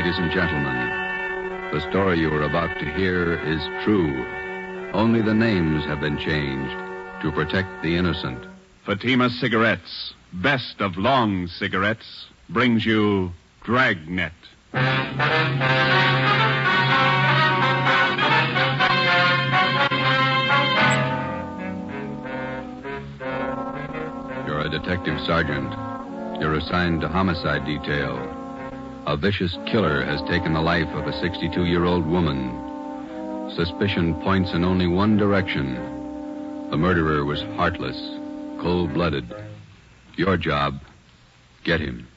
Ladies and gentlemen, the story you are about to hear is true. Only the names have been changed to protect the innocent. Fatima Cigarettes, best of long cigarettes, brings you Dragnet. You're a detective sergeant. You're assigned to homicide detail. A vicious killer has taken the life of a 62-year-old woman. Suspicion points in only one direction. The murderer was heartless, cold-blooded. Your job, get him.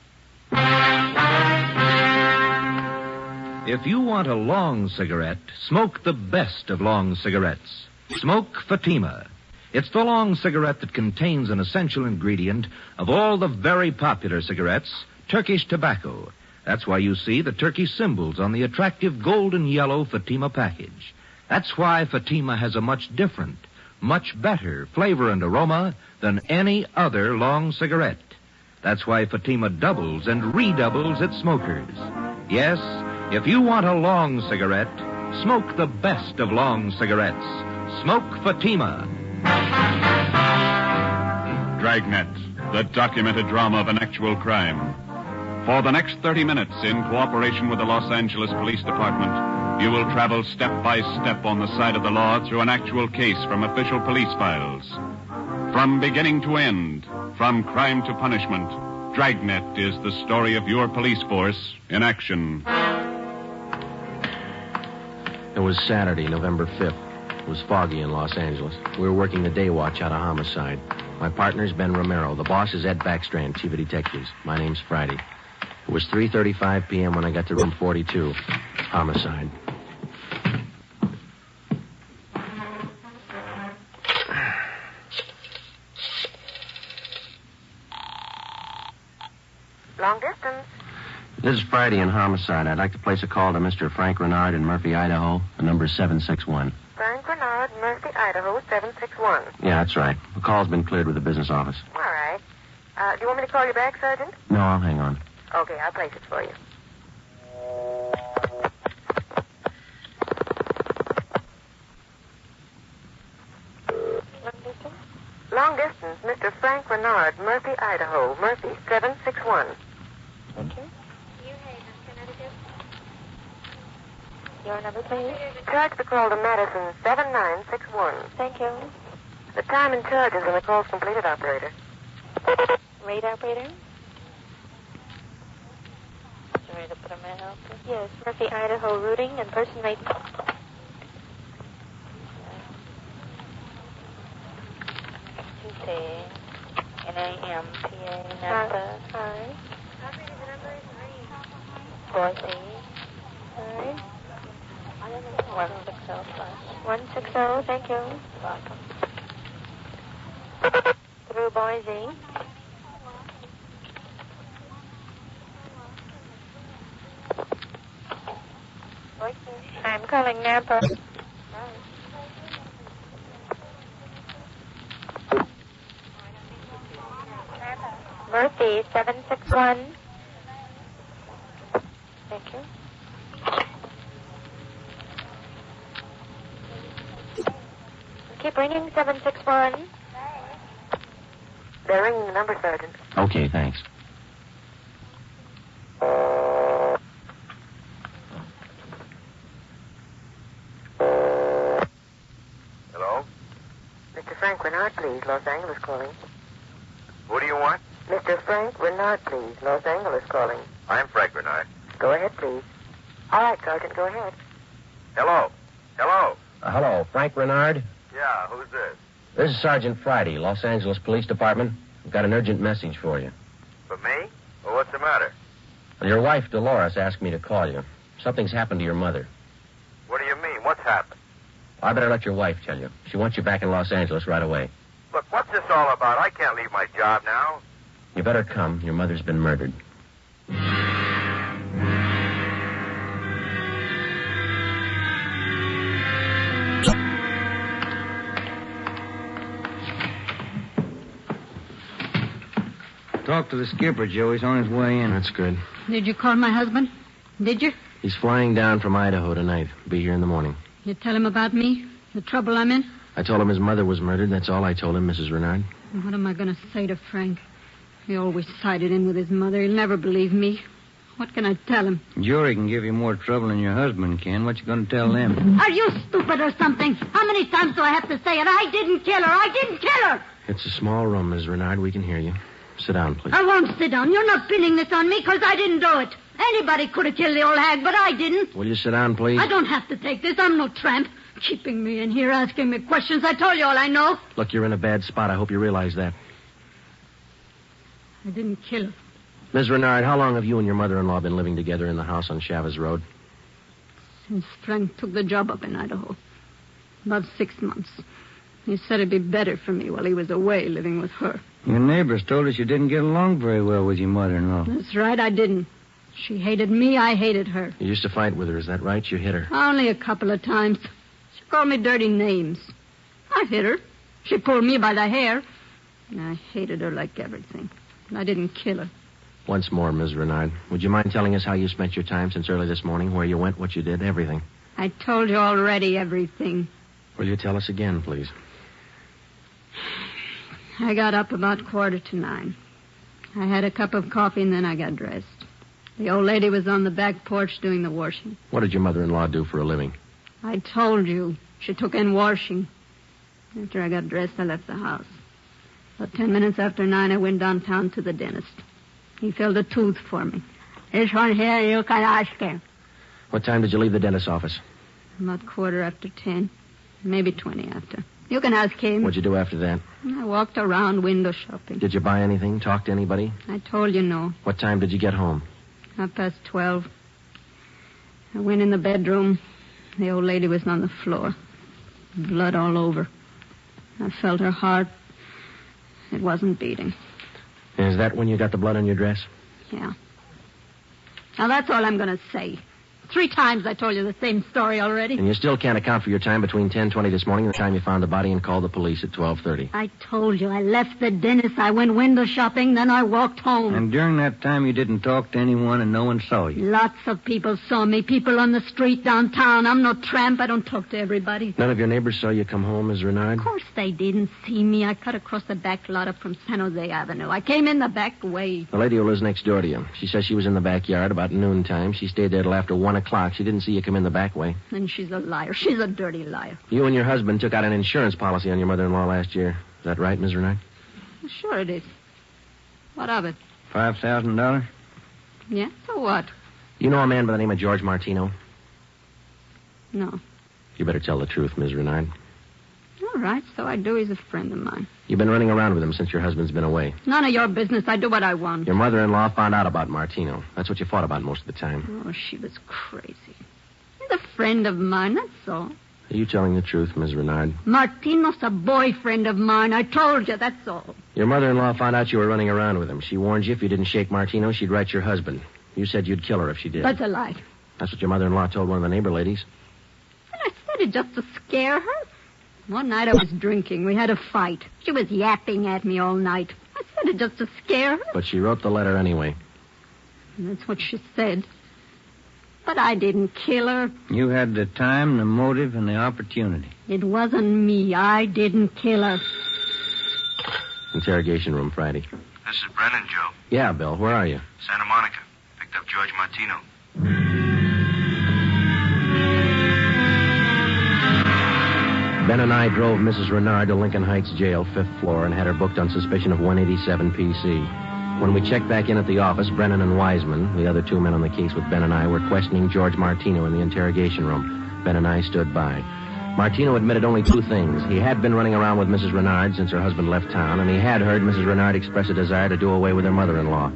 If you want a long cigarette, smoke the best of long cigarettes. Smoke Fatima. It's the long cigarette that contains an essential ingredient of all the very popular cigarettes, Turkish tobacco. That's why you see the Turkish symbols on the attractive golden yellow Fatima package. That's why Fatima has a much different, much better flavor and aroma than any other long cigarette. That's why Fatima doubles and redoubles its smokers. Yes, if you want a long cigarette, smoke the best of long cigarettes. Smoke Fatima. Dragnet, the documented drama of an actual crime. For the next 30 minutes, in cooperation with the Los Angeles Police Department, you will travel step by step on the side of the law through an actual case from official police files. From beginning to end, from crime to punishment, Dragnet is the story of your police force in action. It was Saturday, November 5th. It was foggy in Los Angeles. We were working the day watch out of homicide. My partner's Ben Romero. The boss is Ed Backstrand, chief of detectives. My name's Friday. It was 3:35 p.m. when I got to room 42. Homicide. Long distance. This is Friday in homicide. I'd like to place a call to Mr. Frank Renard in Murphy, Idaho. The number is 761. Frank Renard, Murphy, Idaho, 761. Yeah, that's right. The call's been cleared with the business office. All right. Do you want me to call you back, Sergeant? No, I'll hang on. Okay, I'll place it for you. Long distance, Mr. Frank Renard, Murphy, Idaho. Murphy, 761. Thank you. New Haven, Connecticut. Your number, please. Charge the call to Madison, 7961. Thank you. The time and charges when the call's completed, operator. Read, operator. Ready to put a man out? Yes, Murphy, Idaho, routing and person made. N-A-M-P-A, Napa. Hi. Operator, the number is 4C. Hi. 160, thank you. Welcome. Through Boise. I'm calling Napa. Murphy, 761. Thank you. Keep ringing, 761. They're ringing the number, Sergeant. Okay, thanks. Hello? Mr. Frank Renard, please. Los Angeles calling. Who do you want? Mr. Frank Renard, please. Los Angeles calling. I'm Frank Renard. Go ahead, please. All right, Sergeant, go ahead. Hello? Hello? Hello, Frank Renard? Yeah, who's this? This is Sergeant Friday, Los Angeles Police Department. I've got an urgent message for you. For me? Well, what's the matter? Well, your wife, Dolores, asked me to call you. Something's happened to your mother. What do you mean? What's happened? I better let your wife tell you. She wants you back in Los Angeles right away. Look, what's this all about? I can't leave my job now. You better come. Your mother's been murdered. Talk to the skipper, Joe. He's on his way in. That's good. Did you call my husband? Did you? He's flying down from Idaho tonight. Be here in the morning. You tell him about me? The trouble I'm in? I told him his mother was murdered. That's all I told him, Mrs. Renard. What am I going to say to Frank? He always sided in with his mother. He'll never believe me. What can I tell him? Jory can give you more trouble than your husband can. What you going to tell them? Are you stupid or something? How many times do I have to say it? I didn't kill her. I didn't kill her. It's a small room, Miss Renard. We can hear you. Sit down, please. I won't sit down. You're not pinning this on me because I didn't do it. Anybody could have killed the old hag, but I didn't. Will you sit down, please? I don't have to take this. I'm no tramp. Keeping me in here, asking me questions. I told you all I know. Look, you're in a bad spot. I hope you realize that. I didn't kill her. Miss Renard, how long have you and your mother-in-law been living together in the house on Chavez Road? Since Frank took the job up in Idaho. About 6 months. He said it'd be better for me while he was away living with her. Your neighbors told us you didn't get along very well with your mother-in-law. That's right, I didn't. She hated me, I hated her. You used to fight with her, is that right? You hit her. Only a couple of times. She called me dirty names. I hit her. She pulled me by the hair. And I hated her like everything. And I didn't kill her. Once more, Ms. Renard, would you mind telling us how you spent your time since early this morning, where you went, what you did, everything? I told you already everything. Will you tell us again, please? I got up about 9:15. I had a cup of coffee and then I got dressed. The old lady was on the back porch doing the washing. What did your mother-in-law do for a living? I told you. She took in washing. After I got dressed, I left the house. About 10 minutes after 9, I went downtown to the dentist. He filled a tooth for me. This one here, you can ask him. What time did you leave the dentist's office? About 10:15. Maybe 20 after. You can ask him. What'd you do after that? I walked around window shopping. Did you buy anything? Talk to anybody? I told you no. What time did you get home? 12:30. I went in the bedroom. The old lady was on the floor. Blood all over. I felt her heart. It wasn't beating. Is that when you got the blood on your dress? Yeah. Now, that's all I'm going to say. 3 times I told you the same story already. And you still can't account for your time between 10:20 this morning and the time you found the body and called the police at 12:30. I told you. I left the dentist. I went window shopping. Then I walked home. And during that time, you didn't talk to anyone and no one saw you? Lots of people saw me. People on the street downtown. I'm no tramp. I don't talk to everybody. None of your neighbors saw you come home, Ms. Renard? Of course they didn't see me. I cut across the back lot up from San Jose Avenue. I came in the back way. The lady who lives next door to you. She says she was in the backyard about noontime. She stayed there till after 1 o'clock. She didn't see you come in the back way. And she's a liar. She's a dirty liar. You and your husband took out an insurance policy on your mother-in-law last year. Is that right, Ms. Renard? Sure it is. What of it? $5,000? Yeah, so what? You know a man by the name of George Martino? No. You better tell the truth, Ms. Renard. All right, so I do. He's a friend of mine. You've been running around with him since your husband's been away. None of your business. I do what I want. Your mother-in-law found out about Martino. That's what you fought about most of the time. Oh, she was crazy. He's a friend of mine, that's all. Are you telling the truth, Ms. Renard? Martino's a boyfriend of mine. I told you, that's all. Your mother-in-law found out you were running around with him. She warned you if you didn't shake Martino, she'd write your husband. You said you'd kill her if she did. That's a lie. That's what your mother-in-law told one of the neighbor ladies. And I said it just to scare her. One night I was drinking. We had a fight. She was yapping at me all night. I said it just to scare her. But she wrote the letter anyway. And that's what she said. But I didn't kill her. You had the time, the motive, and the opportunity. It wasn't me. I didn't kill her. Interrogation room, Friday. This is Brennan, Joe. Yeah, Bill. Where are you? Santa Monica. Picked up George Martino. Ben and I drove Mrs. Renard to Lincoln Heights Jail, 5th floor, and had her booked on suspicion of 187 PC. When we checked back in at the office, Brennan and Wiseman, the other 2 men on the case with Ben and I, were questioning George Martino in the interrogation room. Ben and I stood by. Martino admitted only 2 things. He had been running around with Mrs. Renard since her husband left town, and he had heard Mrs. Renard express a desire to do away with her mother-in-law.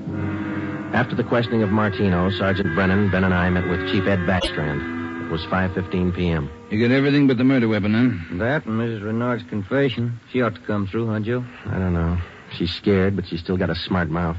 After the questioning of Martino, Sergeant Brennan, Ben and I met with Chief Ed Backstrand. It was 5:15 p.m. You got everything but the murder weapon, huh? That and Mrs. Renard's confession. She ought to come through, huh, Joe? I don't know. She's scared, but she's still got a smart mouth.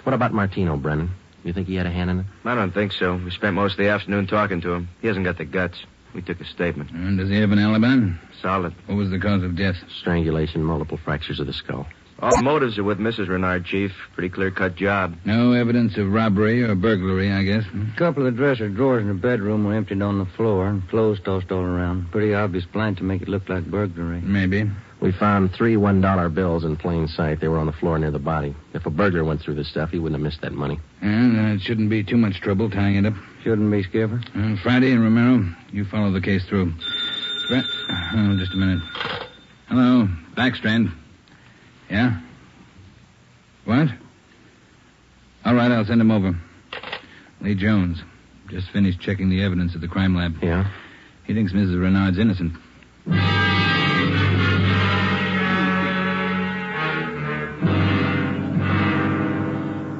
What about Martino, Brennan? You think he had a hand in it? I don't think so. We spent most of the afternoon talking to him. He hasn't got the guts. We took a statement. And does he have an alibi? Solid. What was the cause of death? Strangulation, multiple fractures of the skull. All motives are with Mrs. Renard, Chief. Pretty clear-cut job. No evidence of robbery or burglary, I guess. A couple of dresser drawers in the bedroom were emptied on the floor and clothes tossed all around. Pretty obvious plan to make it look like burglary. Maybe. We found 3 $1 bills in plain sight. They were on the floor near the body. If a burglar went through the stuff, he wouldn't have missed that money. And it shouldn't be too much trouble tying it up. Shouldn't be, Skipper. Friday and Romero, you follow the case through. Just a minute. Hello, Backstrand. Yeah? What? All right, I'll send him over. Lee Jones. Just finished checking the evidence at the crime lab. Yeah? He thinks Mrs. Renard's innocent.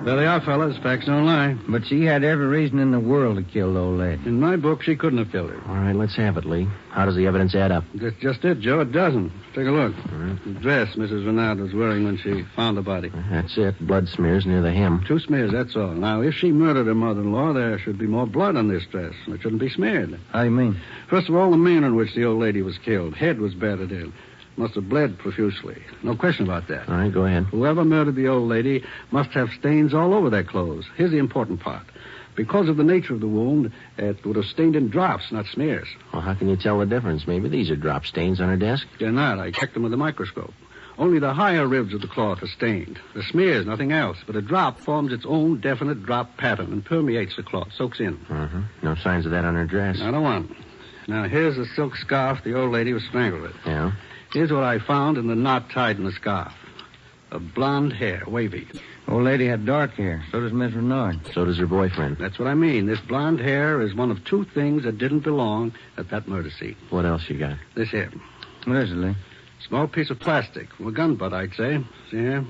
There they are, fellas. Facts don't lie. But she had every reason in the world to kill the old lady. In my book, she couldn't have killed her. All right, let's have it, Lee. How does the evidence add up? That's just it, Joe. It doesn't. Take a look. The dress Mrs. Renard was wearing when she found the body. That's it. Blood smears near the hem. 2 smears, that's all. Now, if she murdered her mother-in-law, there should be more blood on this dress, and it shouldn't be smeared. How do you mean? First of all, the manner in which the old lady was killed. Head was battered in. Must have bled profusely. No question about that. All right, go ahead. Whoever murdered the old lady must have stains all over their clothes. Here's the important part. Because of the nature of the wound, it would have stained in drops, not smears. Well, how can you tell the difference? Maybe these are drop stains on her desk. They're not. I checked them with a microscope. Only the higher ribs of the cloth are stained. The smears, nothing else. But a drop forms its own definite drop pattern and permeates the cloth, soaks in. No signs of that on her dress. Not a one. Now, here's the silk scarf the old lady was strangled with. Yeah? Here's what I found in the knot tied in the scarf. A blonde hair, wavy. Old lady had dark hair. So does Miss Renard. So does her boyfriend. That's what I mean. This blonde hair is one of 2 things that didn't belong at that murder scene. What else you got? This here. What is it, Lee? Small piece of plastic. From a gun butt, I'd say. See here?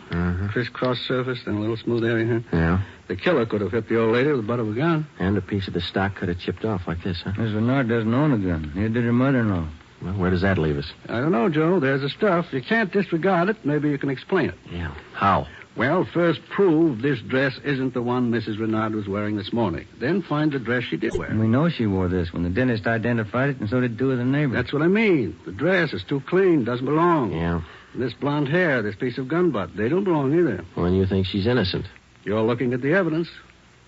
Crisscross surface, then a little smooth area here. Yeah? The killer could have hit the old lady with the butt of a gun. And a piece of the stock could have chipped off like this, huh? Miss Renard doesn't own a gun. Neither did her mother-in-law. Well, where does that leave us? I don't know, Joe. There's the stuff. You can't disregard it. Maybe you can explain it. Yeah. How? Well, first prove this dress isn't the one Mrs. Renard was wearing this morning. Then find the dress she did wear. And we know she wore this when the dentist identified it, and so did 2 of the neighbors. That's what I mean. The dress is too clean, doesn't belong. Yeah. And this blonde hair, this piece of gun butt, they don't belong either. Well, and you think she's innocent? You're looking at the evidence.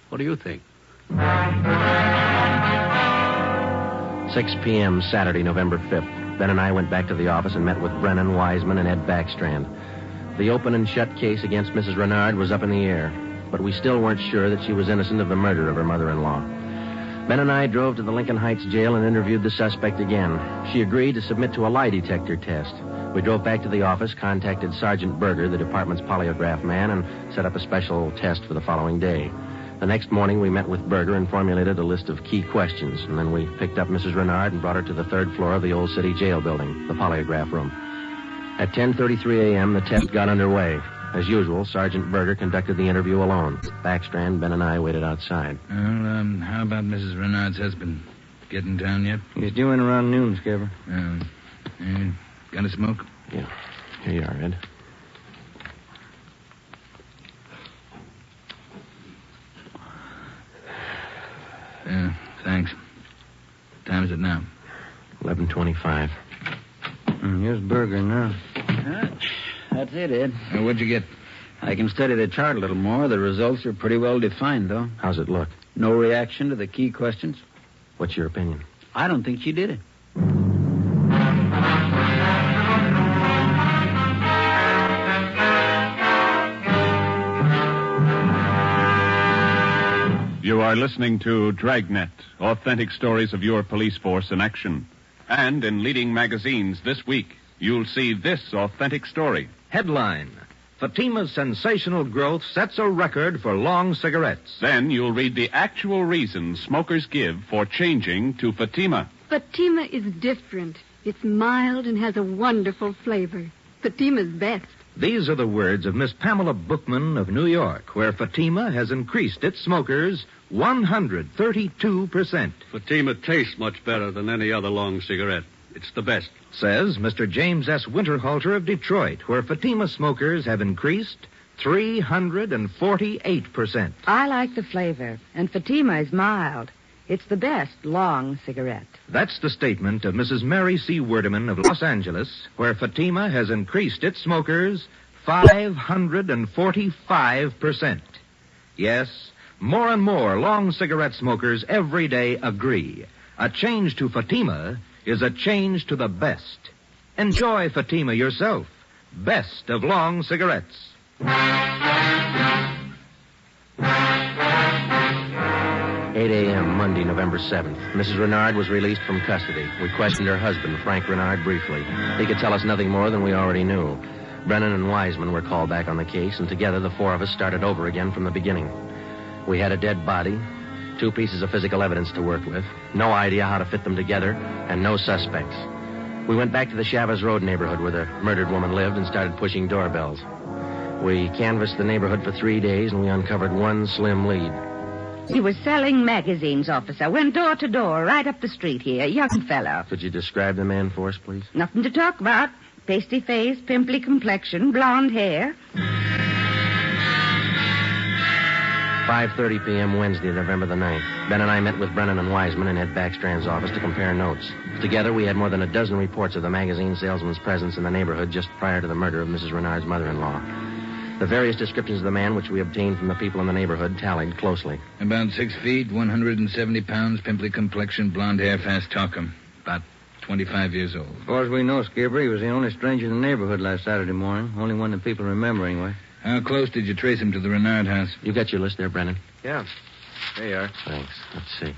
What do you think? 6 p.m. Saturday, November 5th. Ben and I went back to the office and met with Brennan, Wiseman, and Ed Backstrand. The open and shut case against Mrs. Renard was up in the air, but we still weren't sure that she was innocent of the murder of her mother-in-law. Ben and I drove to the Lincoln Heights jail and interviewed the suspect again. She agreed to submit to a lie detector test. We drove back to the office, contacted Sergeant Berger, the department's polygraph man, and set up a special test for the following day. The next morning, we met with Berger and formulated a list of key questions, and then we picked up Mrs. Renard and brought her to the 3rd floor of the Old City Jail building, the polygraph room. At 10:33 a.m., the test got underway. As usual, Sergeant Berger conducted the interview alone. Backstrand, Ben, and I waited outside. Well, how about Mrs. Renard's husband? Get in town yet? He's due in around noon, Skipper. Got a smoke? Yeah. Here you are, Ed. Thanks. What time is it now? 11:25. Here's Berger now. That's it, Ed. What'd you get? I can study the chart a little more. The results are pretty well defined, though. How's it look? No reaction to the key questions. What's your opinion? I don't think she did it. You are listening to Dragnet, authentic stories of your police force in action. And in leading magazines this week, you'll see this authentic story. Headline: Fatima's sensational growth sets a record for long cigarettes. Then you'll read the actual reasons smokers give for changing to Fatima. Fatima is different. It's mild and has a wonderful flavor. Fatima's best. These are the words of Miss Pamela Bookman of New York, where Fatima has increased its smokers 132%. Fatima tastes much better than any other long cigarette. It's the best. Says Mr. James S. Winterhalter of Detroit, where Fatima smokers have increased 348%. I like the flavor, and Fatima is mild. It's the best long cigarette. That's the statement of Mrs. Mary C. Werdeman of Los Angeles, where Fatima has increased its smokers 545%. Yes, more and more long cigarette smokers every day agree. A change to Fatima is a change to the best. Enjoy Fatima yourself. Best of long cigarettes. 8 a.m., Monday, November 7th. Mrs. Renard was released from custody. We questioned her husband, Frank Renard, briefly. He could tell us nothing more than we already knew. Brennan and Wiseman were called back on the case, and together the four of us started over again from the beginning. We had a dead body, 2 pieces of physical evidence to work with, no idea how to fit them together, and no suspects. We went back to the Chavez Road neighborhood where the murdered woman lived and started pushing doorbells. We canvassed the neighborhood for 3 days, and we uncovered one slim lead. He was selling magazines, officer. Went door to door, right up the street here. Young fellow. Could you describe the man for us, please? Nothing to talk about. Pasty face, pimply complexion, blonde hair. 5:30 p.m. Wednesday, November the 9th. Ben and I met with Brennan and Wiseman in Ed Backstrand's office to compare notes. Together, we had more than a dozen reports of the magazine salesman's presence in the neighborhood just prior to the murder of Mrs. Renard's mother-in-law. The various descriptions of the man which we obtained from the people in the neighborhood tallied closely. About 6 feet, 170 pounds, pimply complexion, blonde hair, fast talker. About 25 years old. As far as we know, Skipper, he was the only stranger in the neighborhood last Saturday morning. Only one that people remember, anyway. How close did you trace him to the Renard house? You got your list there, Brennan? Yeah. There you are. Thanks. Let's see.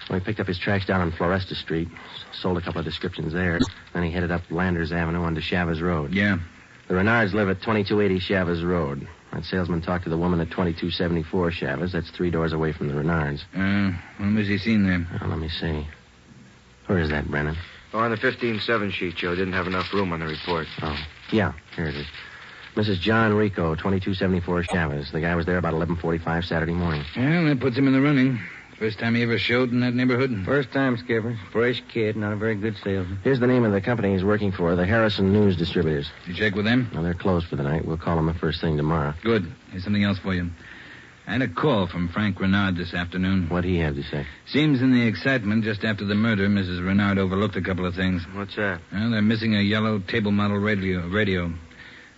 Well, he picked up his tracks down on Floresta Street, sold a couple of descriptions there. Then he headed up Landers Avenue onto Chavez Road. Yeah. The Renards live at 2280 Chavez Road. That salesman talked to the woman at 2274 Chavez. That's 3 doors away from the Renards. When was he seen there? Let me see. Where is that, Brennan? Oh, on the 15-7 sheet, Joe. Didn't have enough room on the report. Oh, yeah. Here it is. Mrs. John Rico, 2274 Chavez. The guy was there about 11:45 Saturday morning. Well, that puts him in the running. First time he ever showed in that neighborhood? First time, Skipper. Fresh kid, not a very good salesman. Here's the name of the company he's working for, the Harrison News Distributors. You check with them? No, they're closed for the night. We'll call them the first thing tomorrow. Good. Here's something else for you. I had a call from Frank Renard this afternoon. What'd he have to say? Seems in the excitement just after the murder, Mrs. Renard overlooked a couple of things. What's that? Well, they're missing a yellow table model radio. It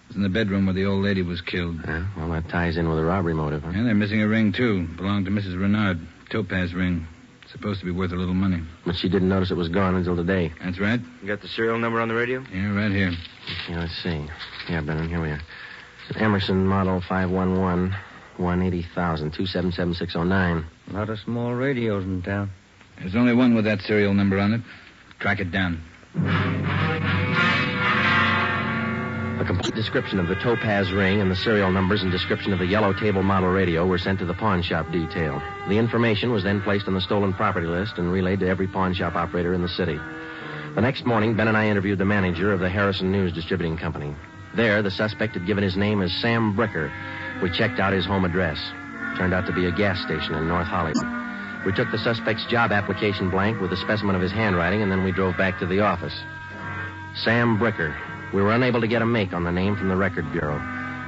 was in the bedroom where the old lady was killed. Well, that ties in with a robbery motive, huh? And they're missing a ring, too. Belonged to Mrs. Renard. Topaz ring. Supposed to be worth a little money. But she didn't notice it was gone until today. That's right. You got the serial number on the radio? Yeah, right here. Yeah, let's see. Yeah, Brennan, here we are. It's an Emerson model 511 180,000 277609. A lot of small radios in town. There's only one with that serial number on it. Track it down. A complete description of the topaz ring and the serial numbers and description of the yellow table model radio were sent to the pawn shop detail. The information was then placed on the stolen property list and relayed to every pawn shop operator in the city. The next morning, Ben and I interviewed the manager of the Harrison News Distributing Company. There, the suspect had given his name as Sam Bricker. We checked out his home address. Turned out to be a gas station in North Hollywood. We took the suspect's job application blank with a specimen of his handwriting, and then we drove back to the office. Sam Bricker. We were unable to get a make on the name from the Record Bureau.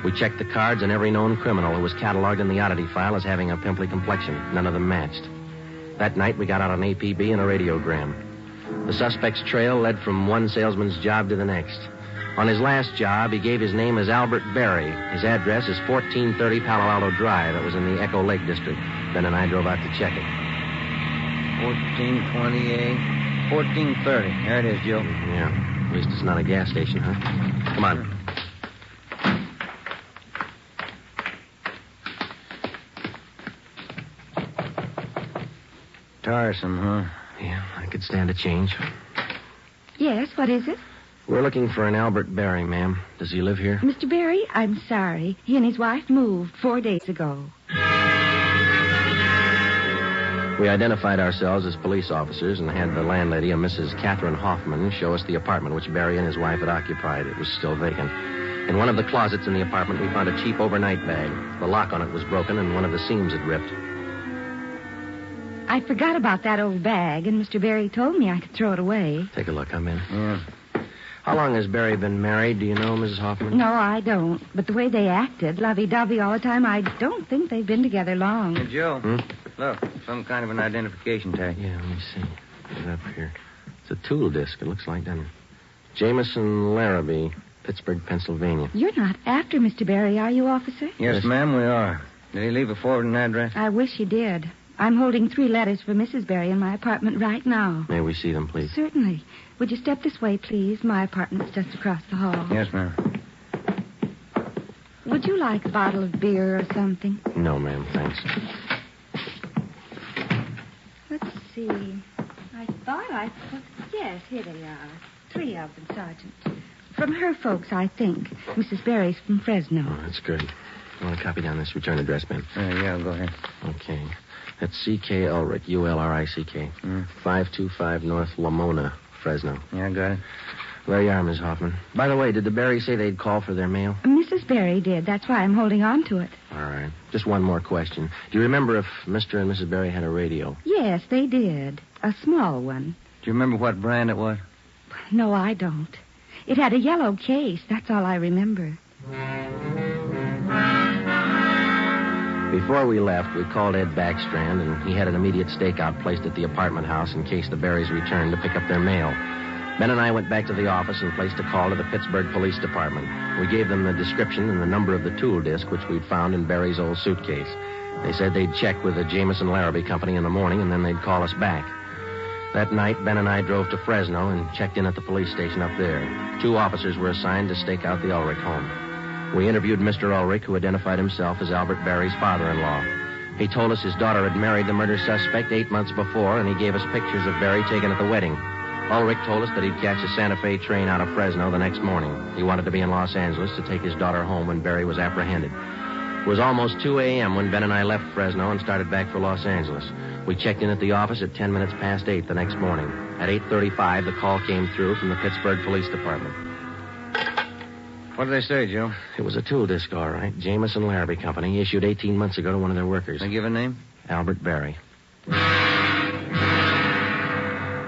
We checked the cards on every known criminal who was cataloged in the oddity file as having a pimply complexion. None of them matched. That night, we got out an APB and a radiogram. The suspect's trail led from one salesman's job to the next. On his last job, he gave his name as Albert Berry. His address is 1430 Palo Alto Drive. That was in the Echo Lake District. Ben and I drove out to check it. 1428, 1430. There it is, Joe. Yeah. At least it's not a gas station, huh? Come on. Tiresome, huh? Yeah, I could stand a change. Yes, what is it? We're looking for an Albert Berry, ma'am. Does he live here? Mr. Berry, I'm sorry. He and his wife moved 4 days ago. We identified ourselves as police officers and had the landlady, a Mrs. Catherine Hoffman, show us the apartment which Berry and his wife had occupied. It was still vacant. In one of the closets in the apartment, we found a cheap overnight bag. The lock on it was broken and one of the seams had ripped. I forgot about that old bag, and Mr. Berry told me I could throw it away. Take a look. I'm in. Yeah. How long has Berry been married? Do you know, Mrs. Hoffman? No, I don't. But the way they acted, lovey-dovey all the time, I don't think they've been together long. Hey, Joe. Look, some kind of an identification tag. Yeah, let me see. Get it up here. It's a tool disc, it looks like, doesn't it? Jameson Larrabee, Pittsburgh, Pennsylvania. You're not after Mr. Barry, are you, officer? Yes, ma'am, we are. Did he leave a forwarding address? I wish he did. I'm holding 3 letters for Mrs. Barry in my apartment right now. May we see them, please? Certainly. Would you step this way, please? My apartment's just across the hall. Yes, ma'am. Would you like a bottle of beer or something? No, ma'am, thanks. Let's see. I thought I put... Yes, here they are. 3 of them, Sergeant. From her folks, I think. Mrs. Barry's from Fresno. Oh, that's good. You want to copy down this return address, ma'am? Yeah, go ahead. Okay. That's C.K. Ulrich, U-L-R-I-C-K. 525 North Lamona, Fresno. Yeah, got it. There you are, Miss Hoffman. By the way, did the Barrys say they'd call for their mail? Mrs. Barry did. That's why I'm holding on to it. All right. Just one more question. Do you remember if Mr. and Mrs. Barry had a radio? Yes, they did. A small one. Do you remember what brand it was? No, I don't. It had a yellow case. That's all I remember. Before we left, we called Ed Backstrand, and he had an immediate stakeout placed at the apartment house in case the Barrys returned to pick up their mail. Ben and I went back to the office and placed a call to the Pittsburgh Police Department. We gave them the description and the number of the tool disc which we'd found in Barry's old suitcase. They said they'd check with the Jameson Larrabee Company in the morning, and then they'd call us back. That night, Ben and I drove to Fresno and checked in at the police station up there. 2 officers were assigned to stake out the Ulrich home. We interviewed Mr. Ulrich, who identified himself as Albert Barry's father-in-law. He told us his daughter had married the murder suspect 8 months before, and he gave us pictures of Barry taken at the wedding. Ulrich told us that he'd catch a Santa Fe train out of Fresno the next morning. He wanted to be in Los Angeles to take his daughter home when Barry was apprehended. It was almost 2 a.m. when Ben and I left Fresno and started back for Los Angeles. We checked in at the office at 10 minutes past 8 the next morning. At 8:35, the call came through from the Pittsburgh Police Department. What did they say, Joe? It was a tool disc, all right. Jameson Larrabee Company, issued 18 months ago to one of their workers. They give a name? Albert Barry.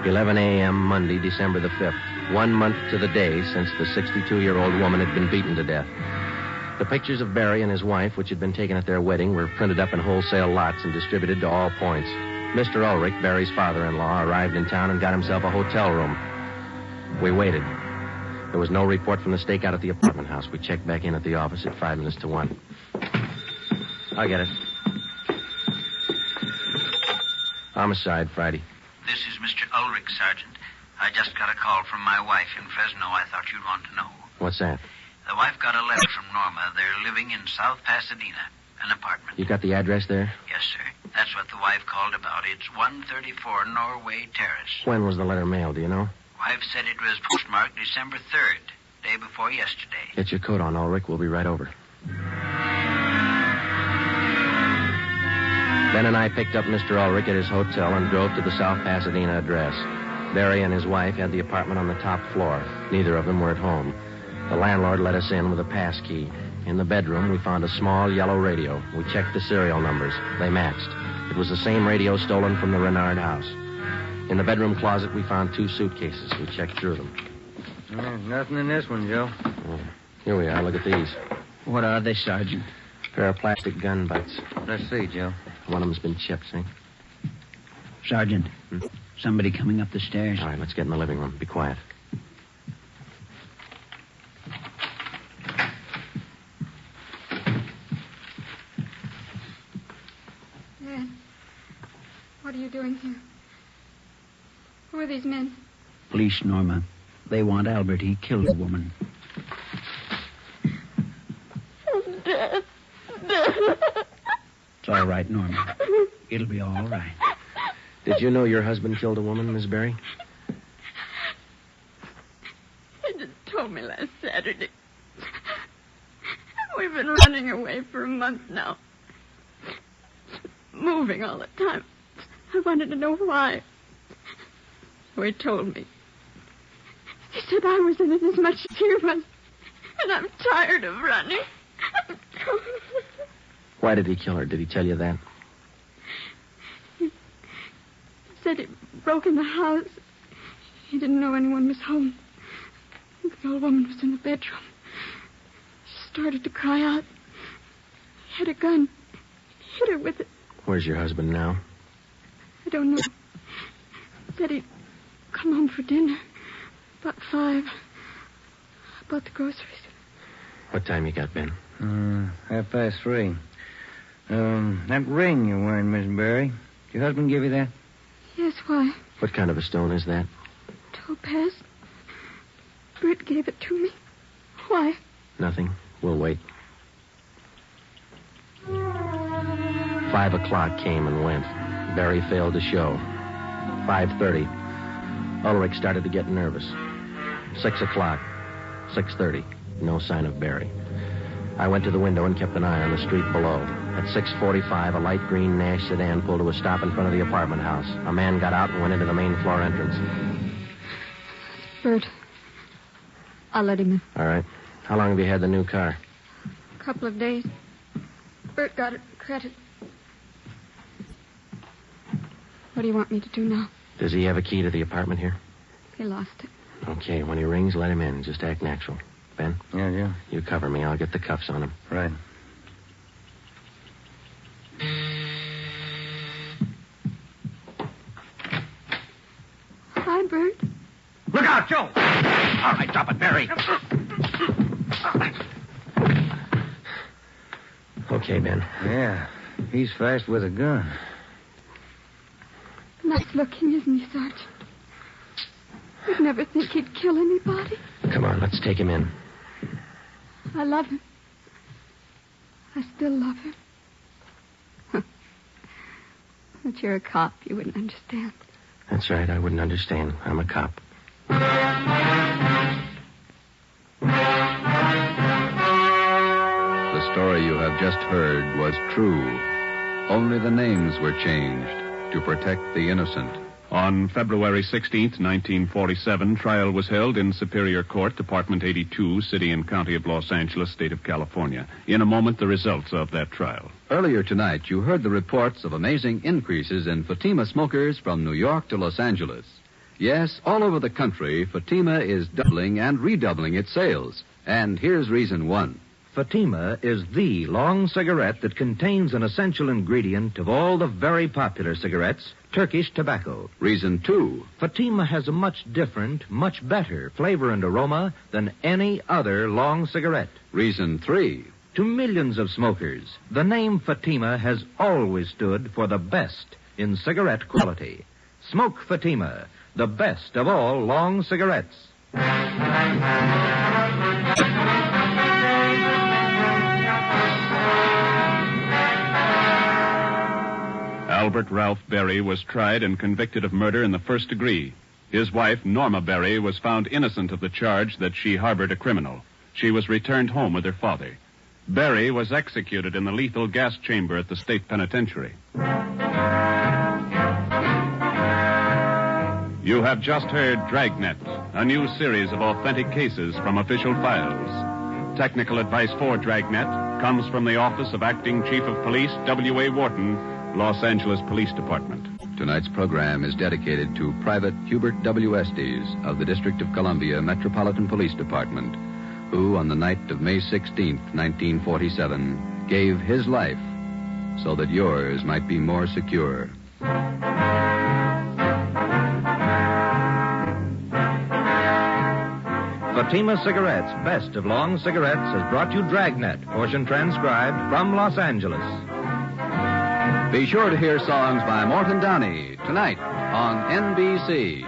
11 a.m. Monday, December the 5th. 1 month to the day since the 62-year-old woman had been beaten to death. The pictures of Barry and his wife, which had been taken at their wedding, were printed up in wholesale lots and distributed to all points. Mr. Ulrich, Barry's father-in-law, arrived in town and got himself a hotel room. We waited. There was no report from the stakeout at the apartment house. We checked back in at the office at 5 minutes to 1. I'll get it. Homicide, Friday. This is Mr. Ulrich, Sergeant. I just got a call from my wife in Fresno. I thought you'd want to know. What's that? The wife got a letter from Norma. They're living in South Pasadena, an apartment. You got the address there? Yes, sir. That's what the wife called about. It's 134 Norway Terrace. When was the letter mailed, do you know? Wife said it was postmarked December 3rd, day before yesterday. Get your coat on, Ulrich. We'll be right over. Ben and I picked up Mr. Ulrich at his hotel and drove to the South Pasadena address. Barry and his wife had the apartment on the top floor. Neither of them were at home. The landlord let us in with a pass key. In the bedroom, we found a small yellow radio. We checked the serial numbers. They matched. It was the same radio stolen from the Renard house. In the bedroom closet, we found 2 suitcases. We checked through them. Nothing in this one, Joe. Here we are. Look at these. What are they, Sergeant? A pair of plastic gun butts. Let's see, Joe. One of them's been chipped, see? Sergeant, somebody coming up the stairs. All right, let's get in the living room. Be quiet. Dad, what are you doing here? Who are these men? Police, Norma. They want Albert. He killed a woman. Dad. It's all right, Norma. It'll be all right. Did you know your husband killed a woman, Miss Barry? He just told me last Saturday. We've been running away for a month now. Moving all the time. I wanted to know why. So he told me. He said I was in it as much as he was. And I'm tired of running. Why did he kill her? Did he tell you that? He said he broke in the house. He didn't know anyone was home. The old woman was in the bedroom. She started to cry out. He had a gun. He hit her with it. Where's your husband now? I don't know. He said he'd come home for dinner. About 5. about the groceries? What time you got, Ben? 3:30. That ring you're wearing, Miss Barry. Did your husband give you that? Yes, why? What kind of a stone is that? Topaz. Bert gave it to me. Why? Nothing. We'll wait. 5 o'clock came and went. Barry failed to show. 5:30. Ulrich started to get nervous. 6 o'clock. 6:30. No sign of Barry. I went to the window and kept an eye on the street below. At 6:45, a light green Nash sedan pulled to a stop in front of the apartment house. A man got out and went into the main floor entrance. Bert. I'll let him in. All right. How long have you had the new car? A couple of days. Bert got it credit. What do you want me to do now? Does he have a key to the apartment here? He lost it. Okay, when he rings, let him in. Just act natural. Ben? Yeah. You cover me. I'll get the cuffs on him. Right. Hi, Bert. Look out, Joe! All right, drop it, Barry. Okay, Ben. Yeah. He's fast with a gun. Nice looking, isn't he, Sergeant? You'd never think he'd kill anybody. Come on, let's take him in. I love him. I still love him. But you're a cop. You wouldn't understand. That's right. I wouldn't understand. I'm a cop. The story you have just heard was true. Only the names were changed to protect the innocent. On February 16th, 1947, trial was held in Superior Court, Department 82, City and County of Los Angeles, State of California. In a moment, the results of that trial. Earlier tonight, you heard the reports of amazing increases in Fatima smokers from New York to Los Angeles. Yes, all over the country, Fatima is doubling and redoubling its sales. And here's reason one. Fatima is the long cigarette that contains an essential ingredient of all the very popular cigarettes, Turkish tobacco. Reason two. Fatima has a much different, much better flavor and aroma than any other long cigarette. Reason three. To millions of smokers, the name Fatima has always stood for the best in cigarette quality. Smoke Fatima, the best of all long cigarettes. Albert Ralph Berry was tried and convicted of murder in the first degree. His wife, Norma Berry, was found innocent of the charge that she harbored a criminal. She was returned home with her father. Berry was executed in the lethal gas chamber at the state penitentiary. You have just heard Dragnet, a new series of authentic cases from official files. Technical advice for Dragnet comes from the Office of Acting Chief of Police W.A. Wharton, Los Angeles Police Department. Tonight's program is dedicated to Private Hubert W. Estes of the District of Columbia Metropolitan Police Department, who on the night of May 16th, 1947, gave his life so that yours might be more secure. Fatima Cigarettes, best of long cigarettes, has brought you Dragnet, portion transcribed from Los Angeles. Be sure to hear songs by Morton Downey tonight on NBC.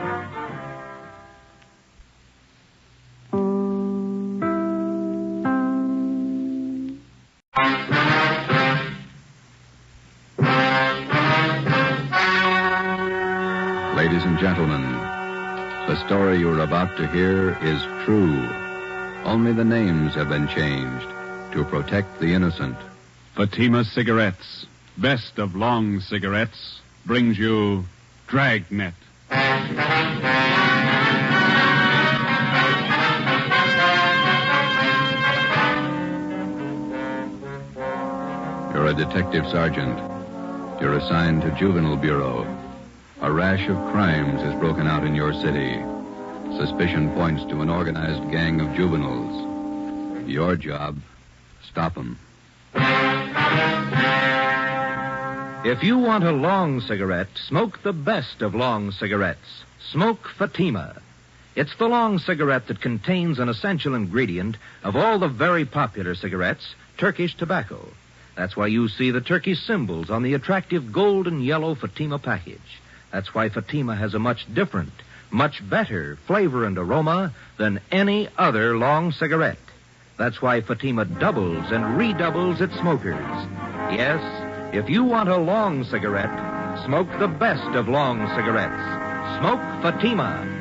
Ladies and gentlemen, the story you're about to hear is true. Only the names have been changed to protect the innocent. Fatima Cigarettes, best of long cigarettes, brings you Dragnet. You're a detective sergeant. You're assigned to Juvenile Bureau. A rash of crimes has broken out in your city. Suspicion points to an organized gang of juveniles. Your job, stop them. If you want a long cigarette, smoke the best of long cigarettes. Smoke Fatima. It's the long cigarette that contains an essential ingredient of all the very popular cigarettes, Turkish tobacco. That's why you see the Turkish symbols on the attractive gold and yellow Fatima package. That's why Fatima has a much different, much better flavor and aroma than any other long cigarette. That's why Fatima doubles and redoubles its smokers. Yes, if you want a long cigarette, smoke the best of long cigarettes. Smoke Fatima.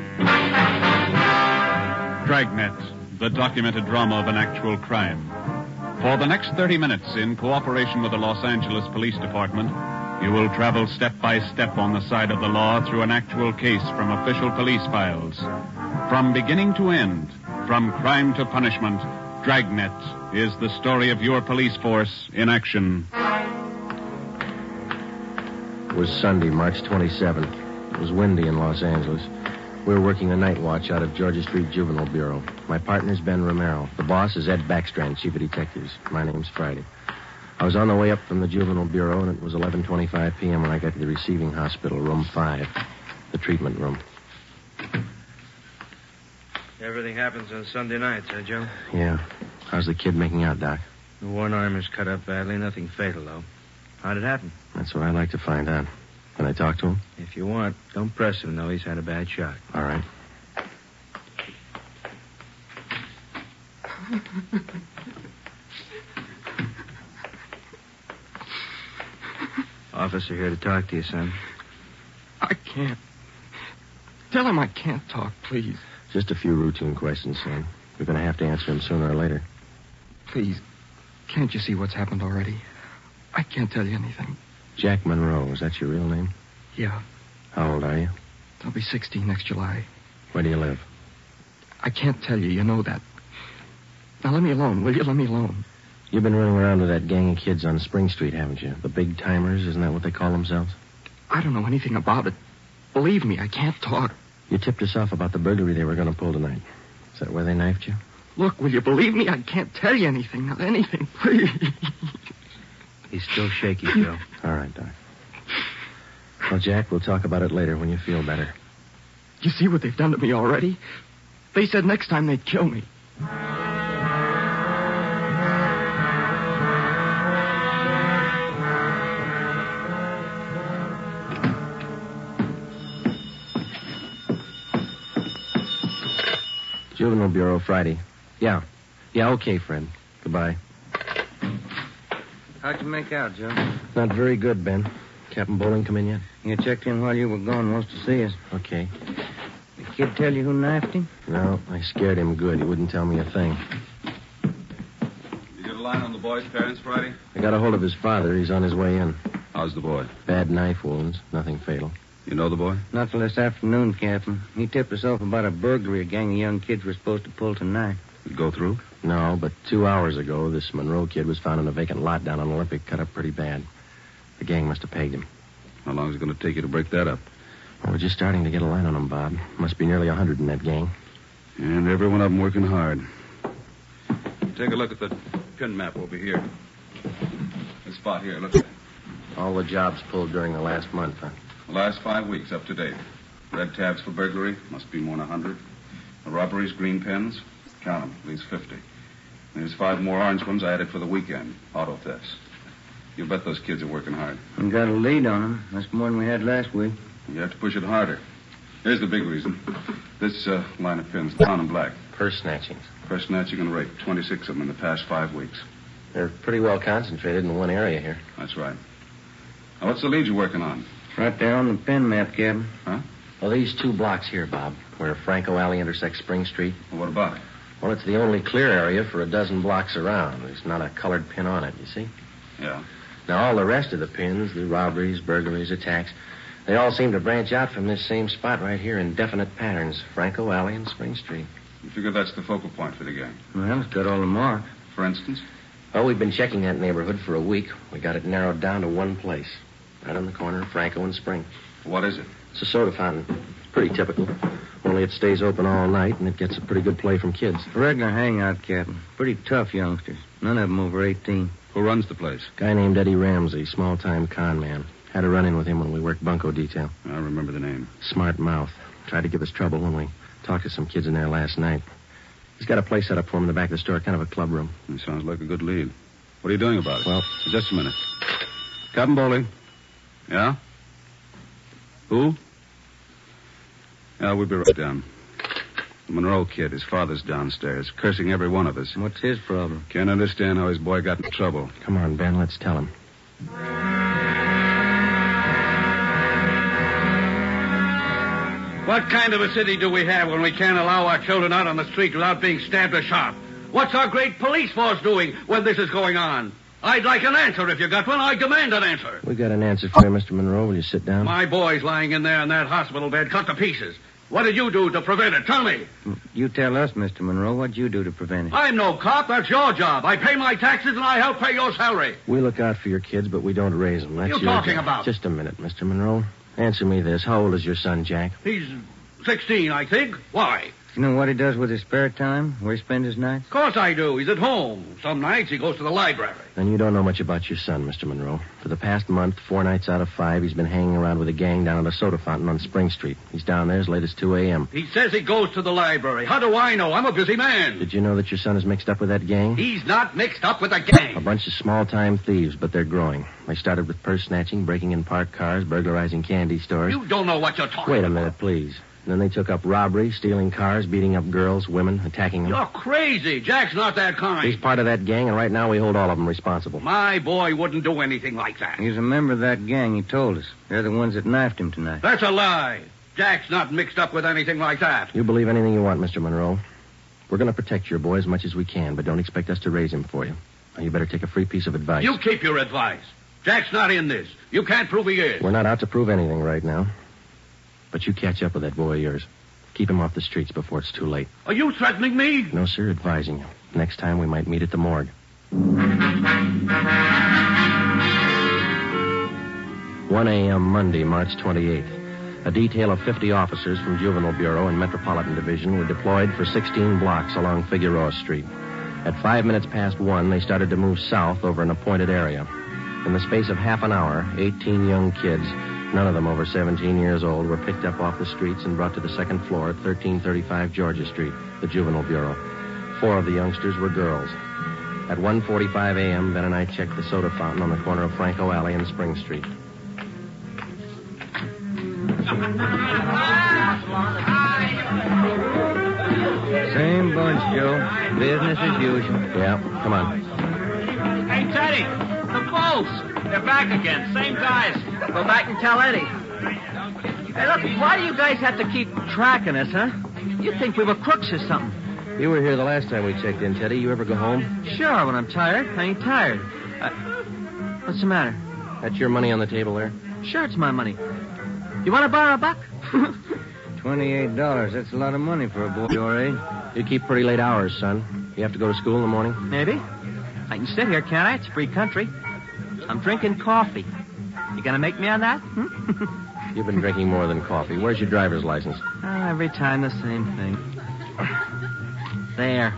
Dragnet, the documented drama of an actual crime. For the next 30 minutes, in cooperation with the Los Angeles Police Department, you will travel step by step on the side of the law through an actual case from official police files. From beginning to end, from crime to punishment, Dragnet is the story of your police force in action. It was Sunday, March 27th. It was windy in Los Angeles. We were working the night watch out of Georgia Street Juvenile Bureau. My partner's Ben Romero. The boss is Ed Backstrand, chief of detectives. My name's Friday. I was on the way up from the Juvenile Bureau, and it was 11:25 p.m. when I got to the receiving hospital, room 5, the treatment room. Everything happens on Sunday nights, huh, Joe? Yeah. How's the kid making out, Doc? The one arm is cut up badly. Nothing fatal, though. How'd it happen? That's what I'd like to find out. Can I talk to him? If you want, don't press him, though. He's had a bad shot. All right. Officer here to talk to you, son. I can't. Tell him I can't talk, please. Just a few routine questions, son. We're going to have to answer them sooner or later. Please, can't you see what's happened already? I can't tell you anything. Jack Monroe, is that your real name? Yeah. How old are you? I'll be 16 next July. Where do you live? I can't tell you. You know that. Now, let me alone, will you? Let me alone. You've been running around with that gang of kids on Spring Street, haven't you? The big timers, isn't that what they call themselves? I don't know anything about it. Believe me, I can't talk. You tipped us off about the burglary they were going to pull tonight. Is that where they knifed you? Look, will you believe me? I can't tell you anything. Not anything, please. He's still shaky, Joe. All right, Doc. Well, Jack, we'll talk about it later when you feel better. You see what they've done to me already? They said next time they'd kill me. Juvenile Bureau, Friday. Yeah. Yeah, okay, Fred. Goodbye. How'd you make out, Joe? Not very good, Ben. Captain Bowling come in yet? You checked in while you were gone. Wants to see us. Okay. The kid tell you who knifed him? No, I scared him good. He wouldn't tell me a thing. You get a line on the boy's parents, Friday? I got a hold of his father. He's on his way in. How's the boy? Bad knife wounds. Nothing fatal. You know the boy? Not till this afternoon, Captain. He tipped us off about a burglary a gang of young kids were supposed to pull tonight. Did it go through? No, but 2 hours ago, this Monroe kid was found in a vacant lot down on Olympic, cut up pretty bad. The gang must have pegged him. How long is it going to take you to break that up? Well, we're just starting to get a line on him, Bob. Must be nearly 100 in that gang. And every one of them working hard. Take a look at the pin map over here. This spot here, look at it. All the jobs pulled during the last month, huh? The last 5 weeks, up to date. Red tabs for burglary, must be more than 100. The robberies, green pens, count them, at least 50. And there's 5 more orange ones I added for the weekend, auto thefts. You bet those kids are working hard. We got a lead on them. That's more than we had last week. You have to push it harder. Here's the big reason. This line of pins, down in black. Purse snatchings. Purse snatching and rape, 26 of them in the past 5 weeks. They're pretty well concentrated in one area here. That's right. Now, what's the lead you're working on? Right there on the pin map, Captain. Huh? Well, these 2 blocks here, Bob, where Franco Alley intersects Spring Street. Well, what about it? Well, it's the only clear area for a dozen blocks around. There's not a colored pin on it, you see? Yeah. Now, all the rest of the pins, the robberies, burglaries, attacks, they all seem to branch out from this same spot right here in definite patterns. Franco Alley and Spring Street. You figure that's the focal point for the gang? Well, it's got all the marks. For instance? Oh, we've been checking that neighborhood for a week. We got it narrowed down to one place. Right on the corner of Franco and Spring. What is it? It's a soda fountain. It's pretty typical. Only it stays open all night, and it gets a pretty good play from kids. A regular hangout, Captain. Pretty tough youngsters. None of them over 18. Who runs the place? Guy named Eddie Ramsey, small-time con man. Had a run-in with him when we worked bunco detail. I remember the name. Smart mouth. Tried to give us trouble when we Talked to some kids in there last night. He's got a place set up for him in the back of the store, kind of a club room. It sounds like a good lead. What are you doing about it? Well, just a minute. Captain Bowling. Yeah? Who? Yeah, we'll be right down. The Monroe kid, his father's downstairs, cursing every one of us. What's his problem? Can't understand how his boy got in trouble. Come on, Ben, let's tell him. What kind of a city do we have when we can't allow our children out on the street without being stabbed or shot? What's our great police force doing when this is going on? I'd like an answer if you got one. I demand an answer. We got an answer for you, Mr. Monroe. Will you sit down? My boy's lying in there in that hospital bed, cut to pieces. What did you do to prevent it? Tell me. You tell us, Mr. Monroe, what'd you do to prevent it? I'm no cop. That's your job. I pay my taxes and I help pay your salary. We look out for your kids, but we don't raise them. That's What are you your talking job. about? Just a minute, Mr. Monroe. Answer me this. How old is your son, Jack? He's 16, I think. Why? You know what he does with his spare time? Where he spends his nights? Of course I do. He's at home. Some nights he goes to the library. Then you don't know much about your son, Mr. Monroe. For the past month, 4 nights out of 5, he's been hanging around with a gang down at a soda fountain on Spring Street. He's down there as late as 2 a.m. He says he goes to the library. How do I know? I'm a busy man. Did you know that your son is mixed up with that gang? He's not mixed up with a gang. A bunch of small-time thieves, but they're growing. They started with purse snatching, breaking in parked cars, burglarizing candy stores. You don't know what you're talking Wait about. a minute, please. Then they took up robbery, stealing cars, beating up girls, women, attacking them. You're crazy. Jack's not that kind. He's part of that gang, and right now we hold all of them responsible. My boy wouldn't do anything like that. He's a member of that gang, he told us. They're the ones that knifed him tonight. That's a lie. Jack's not mixed up with anything like that. You believe anything you want, Mr. Monroe. We're going to protect your boy as much as we can, but don't expect us to raise him for you. Now, you better take a free piece of advice. You keep your advice. Jack's not in this. You can't prove he is. We're not out to prove anything right now. But you catch up with that boy of yours. Keep him off the streets before it's too late. Are you threatening me? No, sir, advising you. Next time we might meet at the morgue. 1 a.m. Monday, March 28th. A detail of 50 officers from Juvenile Bureau and Metropolitan Division were deployed for 16 blocks along Figueroa Street. At 5 minutes past 1, they started to move south over an appointed area. In the space of half an hour, 18 young kids, none of them over 17 years old, were picked up off the streets and brought to the second floor at 1335 Georgia Street, the Juvenile Bureau. 4 of the youngsters were girls. At 1:45 a.m., Ben and I checked the soda fountain on the corner of Franco Alley and Spring Street. Same bunch, Joe. Business as usual. Yeah, come on. Hey, Teddy, the Bulls. They're back again. Same guys. Go back and tell Eddie. Hey, look, why do you guys have to keep tracking us, huh? You'd think we were crooks or something. You were here the last time we checked in, Teddy. You ever go home? Sure, when I'm tired. I ain't tired. What's the matter? That's your money on the table there? Sure, it's my money. You want to borrow a buck? $28. That's a lot of money for a boy your age. You keep pretty late hours, son. You have to go to school in the morning? Maybe. I can sit here, can't I? It's free country. I'm drinking coffee. You gonna make me on that? You've been drinking more than coffee. Where's your driver's license? Every time the same thing. There.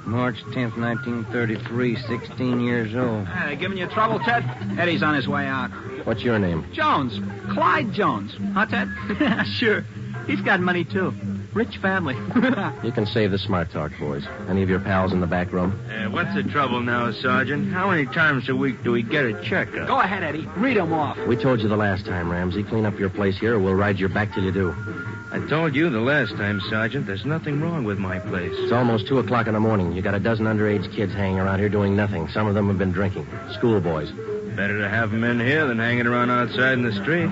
March 10th, 1933, 16 years old. Giving you trouble, Ted? Eddie's on his way out. What's your name? Jones. Clyde Jones. Huh, Ted? Sure. He's got money, too. Rich family. You can save the smart talk, boys. Any of your pals in the back room? What's the trouble now, Sergeant? How many times a week do we get a checkup? Go ahead, Eddie. Read him off. We told you the last time, Ramsey. Clean up your place here or we'll ride your back till you do. I told you the last time, Sergeant. There's nothing wrong with my place. It's almost 2 o'clock in the morning. You got a dozen underage kids hanging around here doing nothing. Some of them have been drinking. Schoolboys. Better to have them in here than hanging around outside in the street.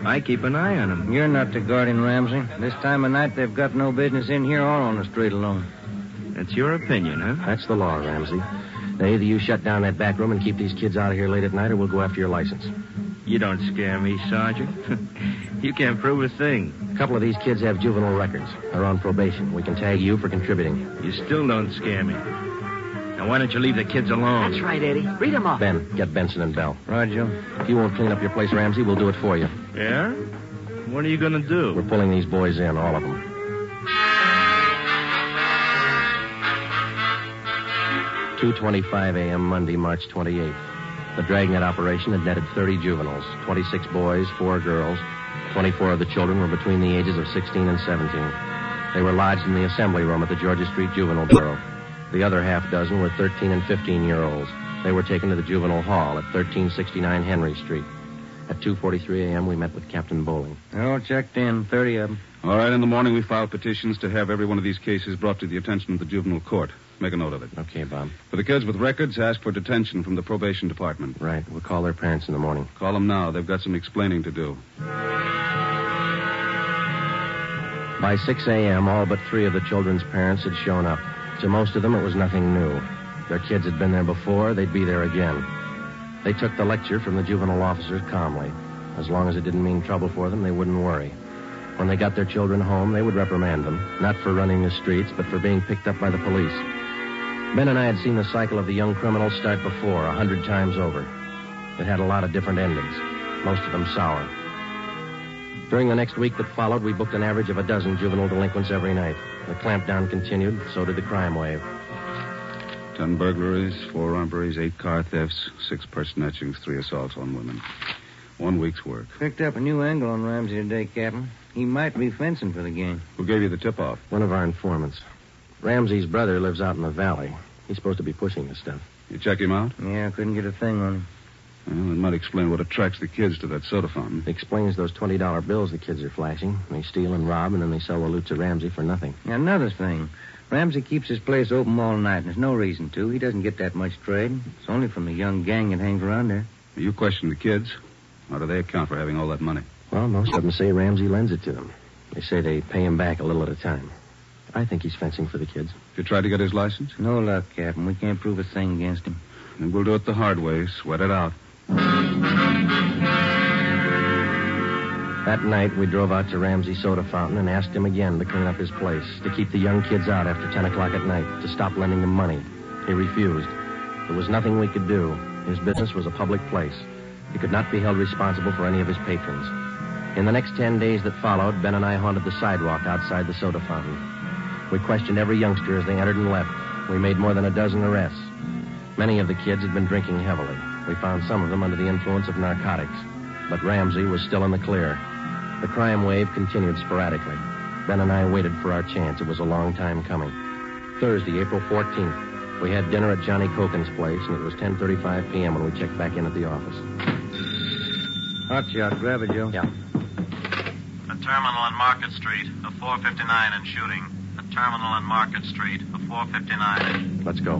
I keep an eye on them. You're not the guardian, Ramsey. This time of night, they've got no business in here or on the street alone. That's your opinion, huh? That's the law, Ramsey. Now, either you shut down that back room and keep these kids out of here late at night, or we'll go after your license. You don't scare me, Sergeant. You can't prove a thing. A couple of these kids have juvenile records. They're on probation. We can tag you for contributing. You still don't scare me. Now, why don't you leave the kids alone? That's right, Eddie. Read him off. Ben, get Benson and Bell. Right, Joe. If you won't clean up your place, Ramsey, we'll do it for you. Yeah? What are you going to do? We're pulling these boys in, all of them. $2:25 a.m. Monday, March 28th. The Dragnet operation had netted 30 juveniles, 26 boys, 4 girls. 24 of the children were between the ages of 16 and 17. They were lodged in the assembly room at the Georgia Street Juvenile Bureau. The other half dozen were 13 and 15-year-olds. They were taken to the juvenile hall at 1369 Henry Street. At 2:43 a.m., we met with Captain Bowling. They're all checked in, 30 of them. All right, in the morning we filed petitions to have every one of these cases brought to the attention of the juvenile court. Make a note of it. Okay, Bob. For the kids with records, ask for detention from the probation department. Right. We'll call their parents in the morning. Call them now. They've got some explaining to do. By 6 a.m., all but 3 of the children's parents had shown up. To most of them, it was nothing new. Their kids had been there before. They'd be there again. They took the lecture from the juvenile officers calmly. As long as it didn't mean trouble for them, they wouldn't worry. When they got their children home, they would reprimand them, not for running the streets, but for being picked up by the police. Ben and I had seen the cycle of the young criminals start before, 100 times over. It had a lot of different endings, most of them sour. During the next week that followed, we booked an average of a dozen juvenile delinquents every night. The clampdown continued, so did the crime wave. 10 burglaries, 4 robberies, 8 car thefts, 6 person etchings, 3 assaults on women. 1 week's work. Picked up a new angle on Ramsey today, Captain. He might be fencing for the game. Who gave you the tip-off? One of our informants. Ramsey's brother lives out in the valley. He's supposed to be pushing this stuff. You check him out? Yeah, I couldn't get a thing on him. Well, it might explain what attracts the kids to that soda fountain. It explains those $20 bills the kids are flashing. They steal and rob, and then they sell the loot to Ramsey for nothing. Another thing. Ramsey keeps his place open all night, and there's no reason to. He doesn't get that much trade. It's only from the young gang that hangs around there. You question the kids? How do they account for having all that money? Well, most of them say Ramsey lends it to them. They say they pay him back a little at a time. I think he's fencing for the kids. You tried to get his license? No luck, Captain. We can't prove a thing against him. Then we'll do it the hard way. Sweat it out. That night, we drove out to Ramsey's soda fountain and asked him again to clean up his place, to keep the young kids out after 10 o'clock at night, to stop lending them money. He refused. There was nothing we could do. His business was a public place. He could not be held responsible for any of his patrons. In the next 10 days that followed, Ben and I haunted the sidewalk outside the soda fountain. We questioned every youngster as they entered and left. We made more than a dozen arrests. Many of the kids had been drinking heavily. We found some of them under the influence of narcotics. But Ramsey was still in the clear. The crime wave continued sporadically. Ben and I waited for our chance. It was a long time coming. Thursday, April 14th, we had dinner at Johnny Cokin's place, and it was 10:35 p.m. when we checked back in at the office. Hot shot. Grab it, Joe. Yeah. A terminal on Market Street, a 459 and shooting. A terminal on Market Street, a 459. Let's go.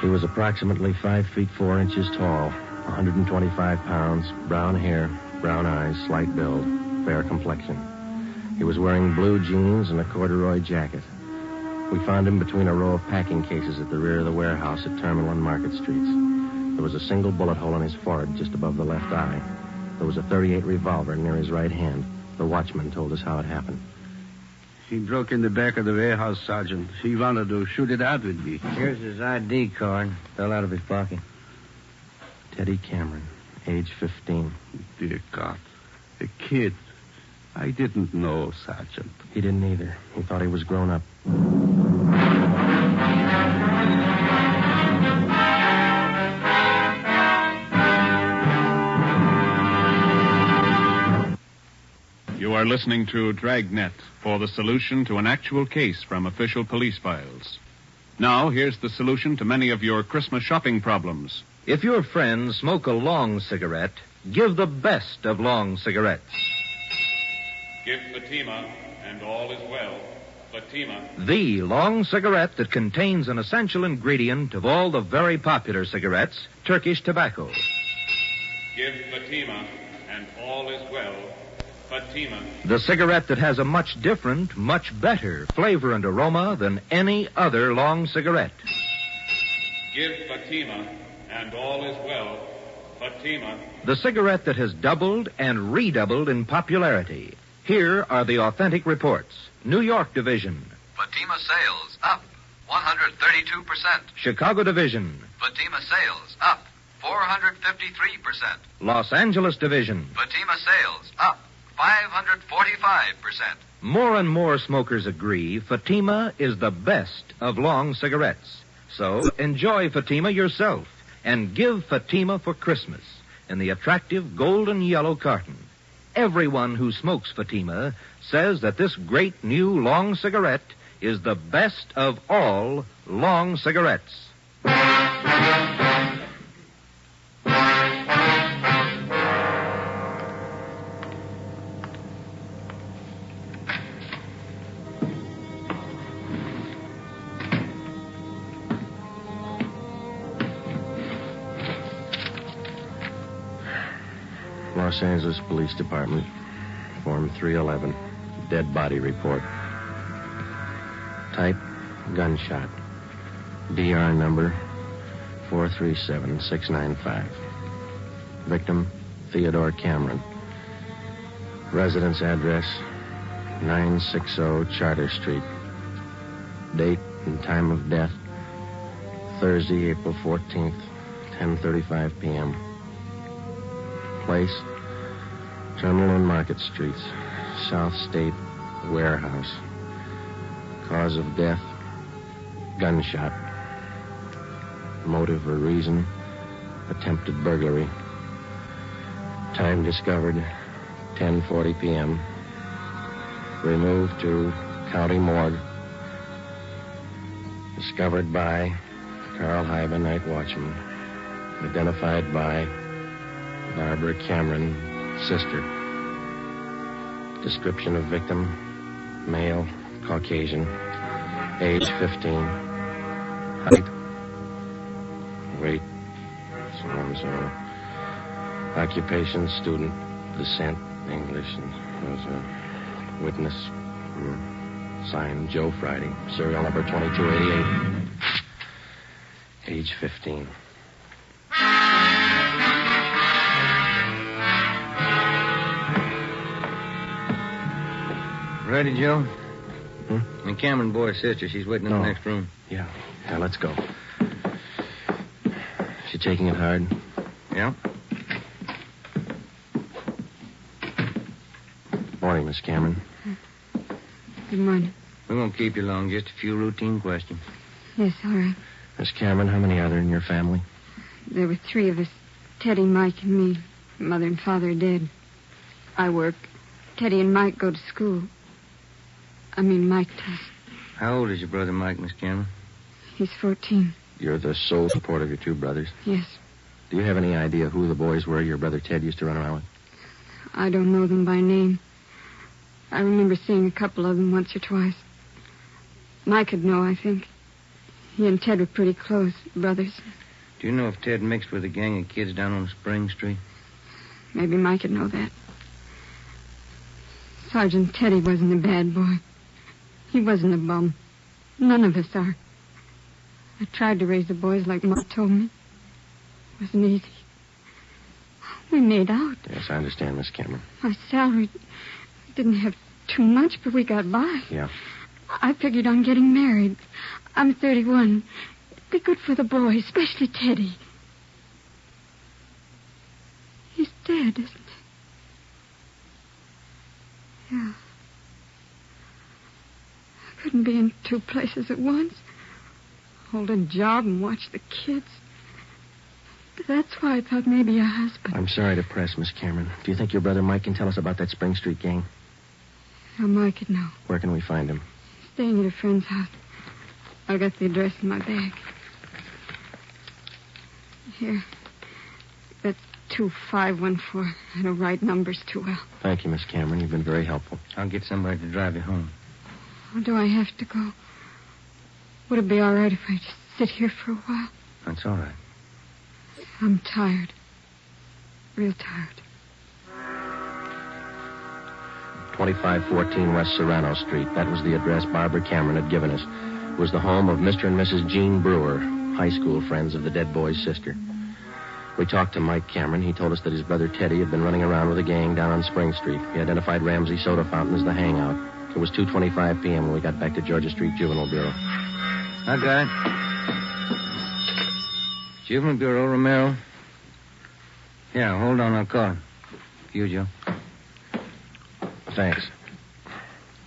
He was approximately 5 feet 4 inches tall, 125 pounds, brown hair, brown eyes, slight build, fair complexion. He was wearing blue jeans and a corduroy jacket. We found him between a row of packing cases at the rear of the warehouse at Terminal and Market Streets. There was a single bullet hole in his forehead just above the left eye. There was a .38 revolver near his right hand. The watchman told us how it happened. He broke in the back of the warehouse, Sergeant. He wanted to shoot it out with me. Here's his ID card. Fell out of his pocket. Teddy Cameron, age 15. Dear God. A kid. I didn't know, Sergeant. He didn't either. He thought he was grown up. You are listening to Dragnet for the solution to an actual case from official police files. Now, here's the solution to many of your Christmas shopping problems. If your friends smoke a long cigarette, give the best of long cigarettes. Give Fatima, and all is well. Fatima. The long cigarette that contains an essential ingredient of all the very popular cigarettes, Turkish tobacco. Give Fatima, and all is well. Fatima. The cigarette that has a much different, much better flavor and aroma than any other long cigarette. Give Fatima, and all is well. Fatima. The cigarette that has doubled and redoubled in popularity. Here are the authentic reports. New York Division. Fatima sales up 132%. Chicago Division. Fatima sales up 453%. Los Angeles Division. Fatima sales up 545%. More and more smokers agree Fatima is the best of long cigarettes. So enjoy Fatima yourself and give Fatima for Christmas. in the attractive golden yellow carton. Everyone who smokes Fatima says that this great new long cigarette is the best of all long cigarettes. Los Angeles Police Department, Form 311, dead body report. Type, gunshot. DR number 437695. Victim, Theodore Cameron. Residence address, 960 Charter Street. Date and time of death, Thursday, April 14th, 10:35 p.m. Place, Terminal and Market Streets, South State Warehouse. Cause of death, gunshot. Motive or reason, attempted burglary. Time discovered, 10:40 p.m. Removed to County Morgue. Discovered by Carl Hyben, night watchman. Identified by Barbara Cameron, sister. Description of victim, male, Caucasian, age 15, height, weight, so on so. Occupation, student, descent, English, and was a witness. Signed Joe Friday, serial number 2288, age 15. Ready, Joe? The Cameron boy's sister. She's waiting in the next room. Yeah, let's go. She taking it hard? Yeah. Morning, Miss Cameron. Good morning. We won't keep you long. Just a few routine questions. Yes, all right. Miss Cameron, how many are there in your family? There were 3 of us. Teddy, Mike, and me. Mother and father are dead. I work. Teddy and Mike go to school. Mike does. How old is your brother Mike, Miss Cameron? He's 14. You're the sole support of your 2 brothers? Yes. Do you have any idea who the boys were your brother Ted used to run around with? I don't know them by name. I remember seeing a couple of them once or twice. Mike would know, I think. He and Ted were pretty close, brothers. Do you know if Ted mixed with a gang of kids down on Spring Street? Maybe Mike would know that. Sergeant Teddy wasn't a bad boy. He wasn't a bum. None of us are. I tried to raise the boys like Ma told me. It wasn't easy. We made out. Yes, I understand, Miss Cameron. My salary didn't have too much, but we got by. Yeah. I figured on getting married. I'm 31. It'd be good for the boys, especially Teddy. He's dead, isn't he? Yeah. I couldn't be in 2 places at once. Hold a job and watch the kids. But that's why I thought maybe a husband. I'm sorry to press, Miss Cameron. Do you think your brother Mike can tell us about that Spring Street gang? How Mike could know. Where can we find him? Staying at a friend's house. I got the address in my bag. Here. That's 2514. I don't write numbers too well. Thank you, Miss Cameron. You've been very helpful. I'll get somebody to drive you home. Or do I have to go? Would it be all right if I just sit here for a while? That's all right. I'm tired. Real tired. 2514 West Serrano Street. That was the address Barbara Cameron had given us. It was the home of Mr. and Mrs. Jean Brewer, high school friends of the dead boy's sister. We talked to Mike Cameron. He told us that his brother Teddy had been running around with a gang down on Spring Street. He identified Ramsey Soda Fountain as the hangout. It was 2:25 p.m. when we got back to Georgia Street Juvenile Bureau. I got it. Juvenile Bureau, Romero. Yeah, hold on, I'll call him. You, Joe. Thanks.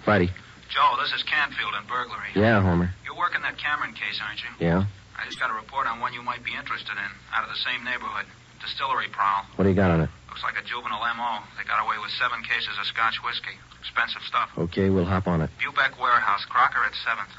Friday. Joe, this is Canfield in burglary. Yeah, Homer. You're working that Cameron case, aren't you? Yeah? I just got a report on one you might be interested in, out of the same neighborhood. Distillery prowl. What do you got on it? Looks like a juvenile M.O. They got away with 7 cases of Scotch whiskey. Expensive stuff. Okay, we'll hop on it. Bubeck Warehouse, Crocker at 7th.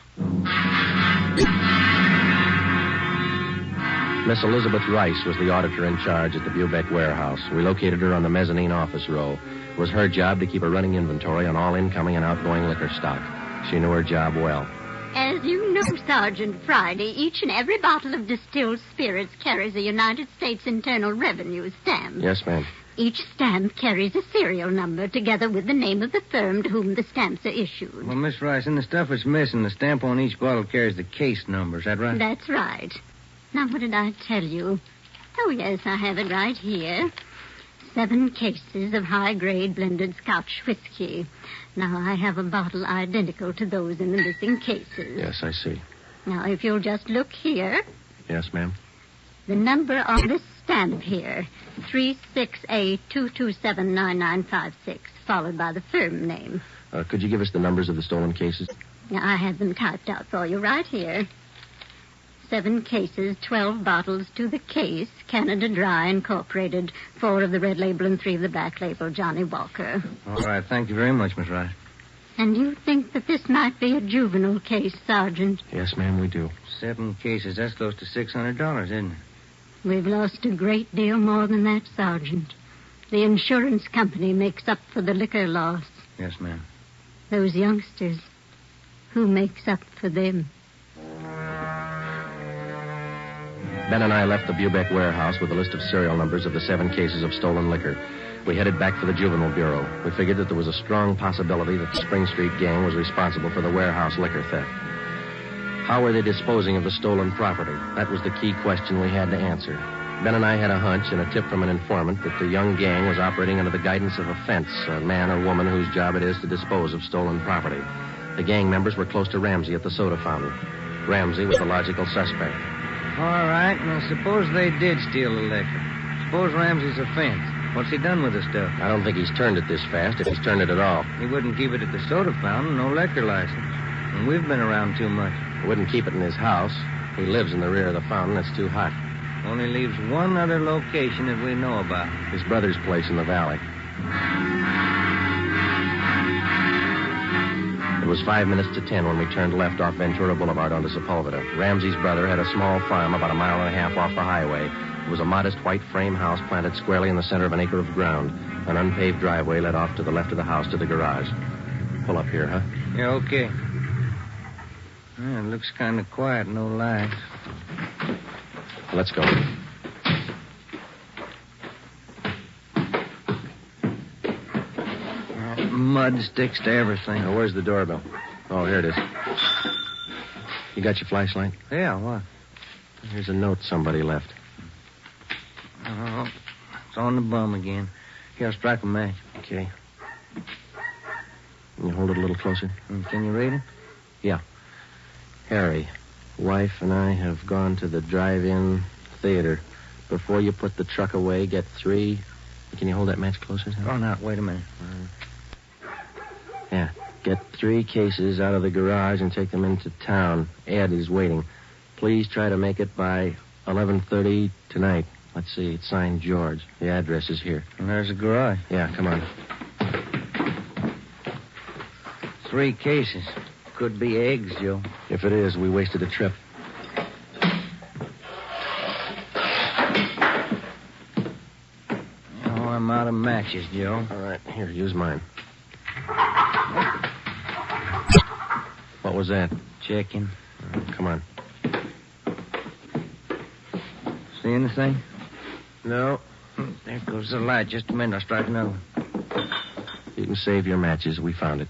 Miss Elizabeth Rice was the auditor in charge at the Bubeck Warehouse. We located her on the mezzanine office row. It was her job to keep a running inventory on all incoming and outgoing liquor stock. She knew her job well. As you know, Sergeant Friday, each and every bottle of distilled spirits carries a United States Internal Revenue stamp. Yes, ma'am. Each stamp carries a serial number together with the name of the firm to whom the stamps are issued. Well, Miss Rice, in the stuff that's missing, the stamp on each bottle carries the case number. Is that right? That's right. Now, what did I tell you? Oh, yes, I have it right here. 7 cases of high-grade blended Scotch whiskey. Now, I have a bottle identical to those in the missing cases. Yes, I see. Now, if you'll just look here. Yes, ma'am. The number on this stamp here, 36A2279956, followed by the firm name. Could you give us the numbers of the stolen cases? Now, I have them typed out for you right here. 7 cases, 12 bottles to the case, Canada Dry Incorporated, 4 of the red label and 3 of the black label, Johnny Walker. All right, thank you very much, Miss Rice. And you think that this might be a juvenile case, Sergeant? Yes, ma'am, we do. 7 cases, that's close to $600, isn't it? We've lost a great deal more than that, Sergeant. The insurance company makes up for the liquor loss. Yes, ma'am. Those youngsters, who makes up for them? Ben and I left the Bubeck Warehouse with a list of serial numbers of the 7 cases of stolen liquor. We headed back for the Juvenile Bureau. We figured that there was a strong possibility that the Spring Street gang was responsible for the warehouse liquor theft. How were they disposing of the stolen property? That was the key question we had to answer. Ben and I had a hunch and a tip from an informant that the young gang was operating under the guidance of a fence, a man or woman whose job it is to dispose of stolen property. The gang members were close to Ramsey at the soda fountain. Ramsey was the logical suspect. All right, now suppose they did steal the liquor. Suppose Ramsey's a fence. What's he done with the stuff? I don't think he's turned it this fast, if he's turned it at all. He wouldn't keep it at the soda fountain, no liquor license. And we've been around too much. He wouldn't keep it in his house. He lives in the rear of the fountain. It's too hot. Only leaves one other location that we know about. His brother's place in the valley. It was 5 minutes to 10 when we turned left off Ventura Boulevard onto Sepulveda. Ramsey's brother had a small farm about a mile and a half off the highway. It was a modest white frame house planted squarely in the center of an acre of ground. An unpaved driveway led off to the left of the house to the garage. Pull up here, huh? Yeah, okay. It looks kind of quiet, no lights. Let's go. Mud sticks to everything. Now, where's the doorbell? Oh, here it is. You got your flashlight? Yeah, what? Here's a note somebody left. Oh, it's on the bum again. Here, I'll strike a match. Okay. Can you hold it a little closer? Can you read it? Yeah. Harry, wife and I have gone to the drive-in theater. Before you put the truck away, get 3... Can you hold that match closer? Oh, no, wait a minute. Yeah. Get 3 cases out of the garage and take them into town. Ed is waiting. Please try to make it by 11:30 tonight. Let's see. It's signed George. The address is here. And there's the garage. Yeah, come on. 3 cases. Could be eggs, Joe. If it is, we wasted a trip. Oh, I'm out of matches, Joe. All right, here, use mine. What was that? Checking. Come on. See anything? No. There goes the light. Just a minute, I'll strike another one. You can save your matches. We found it.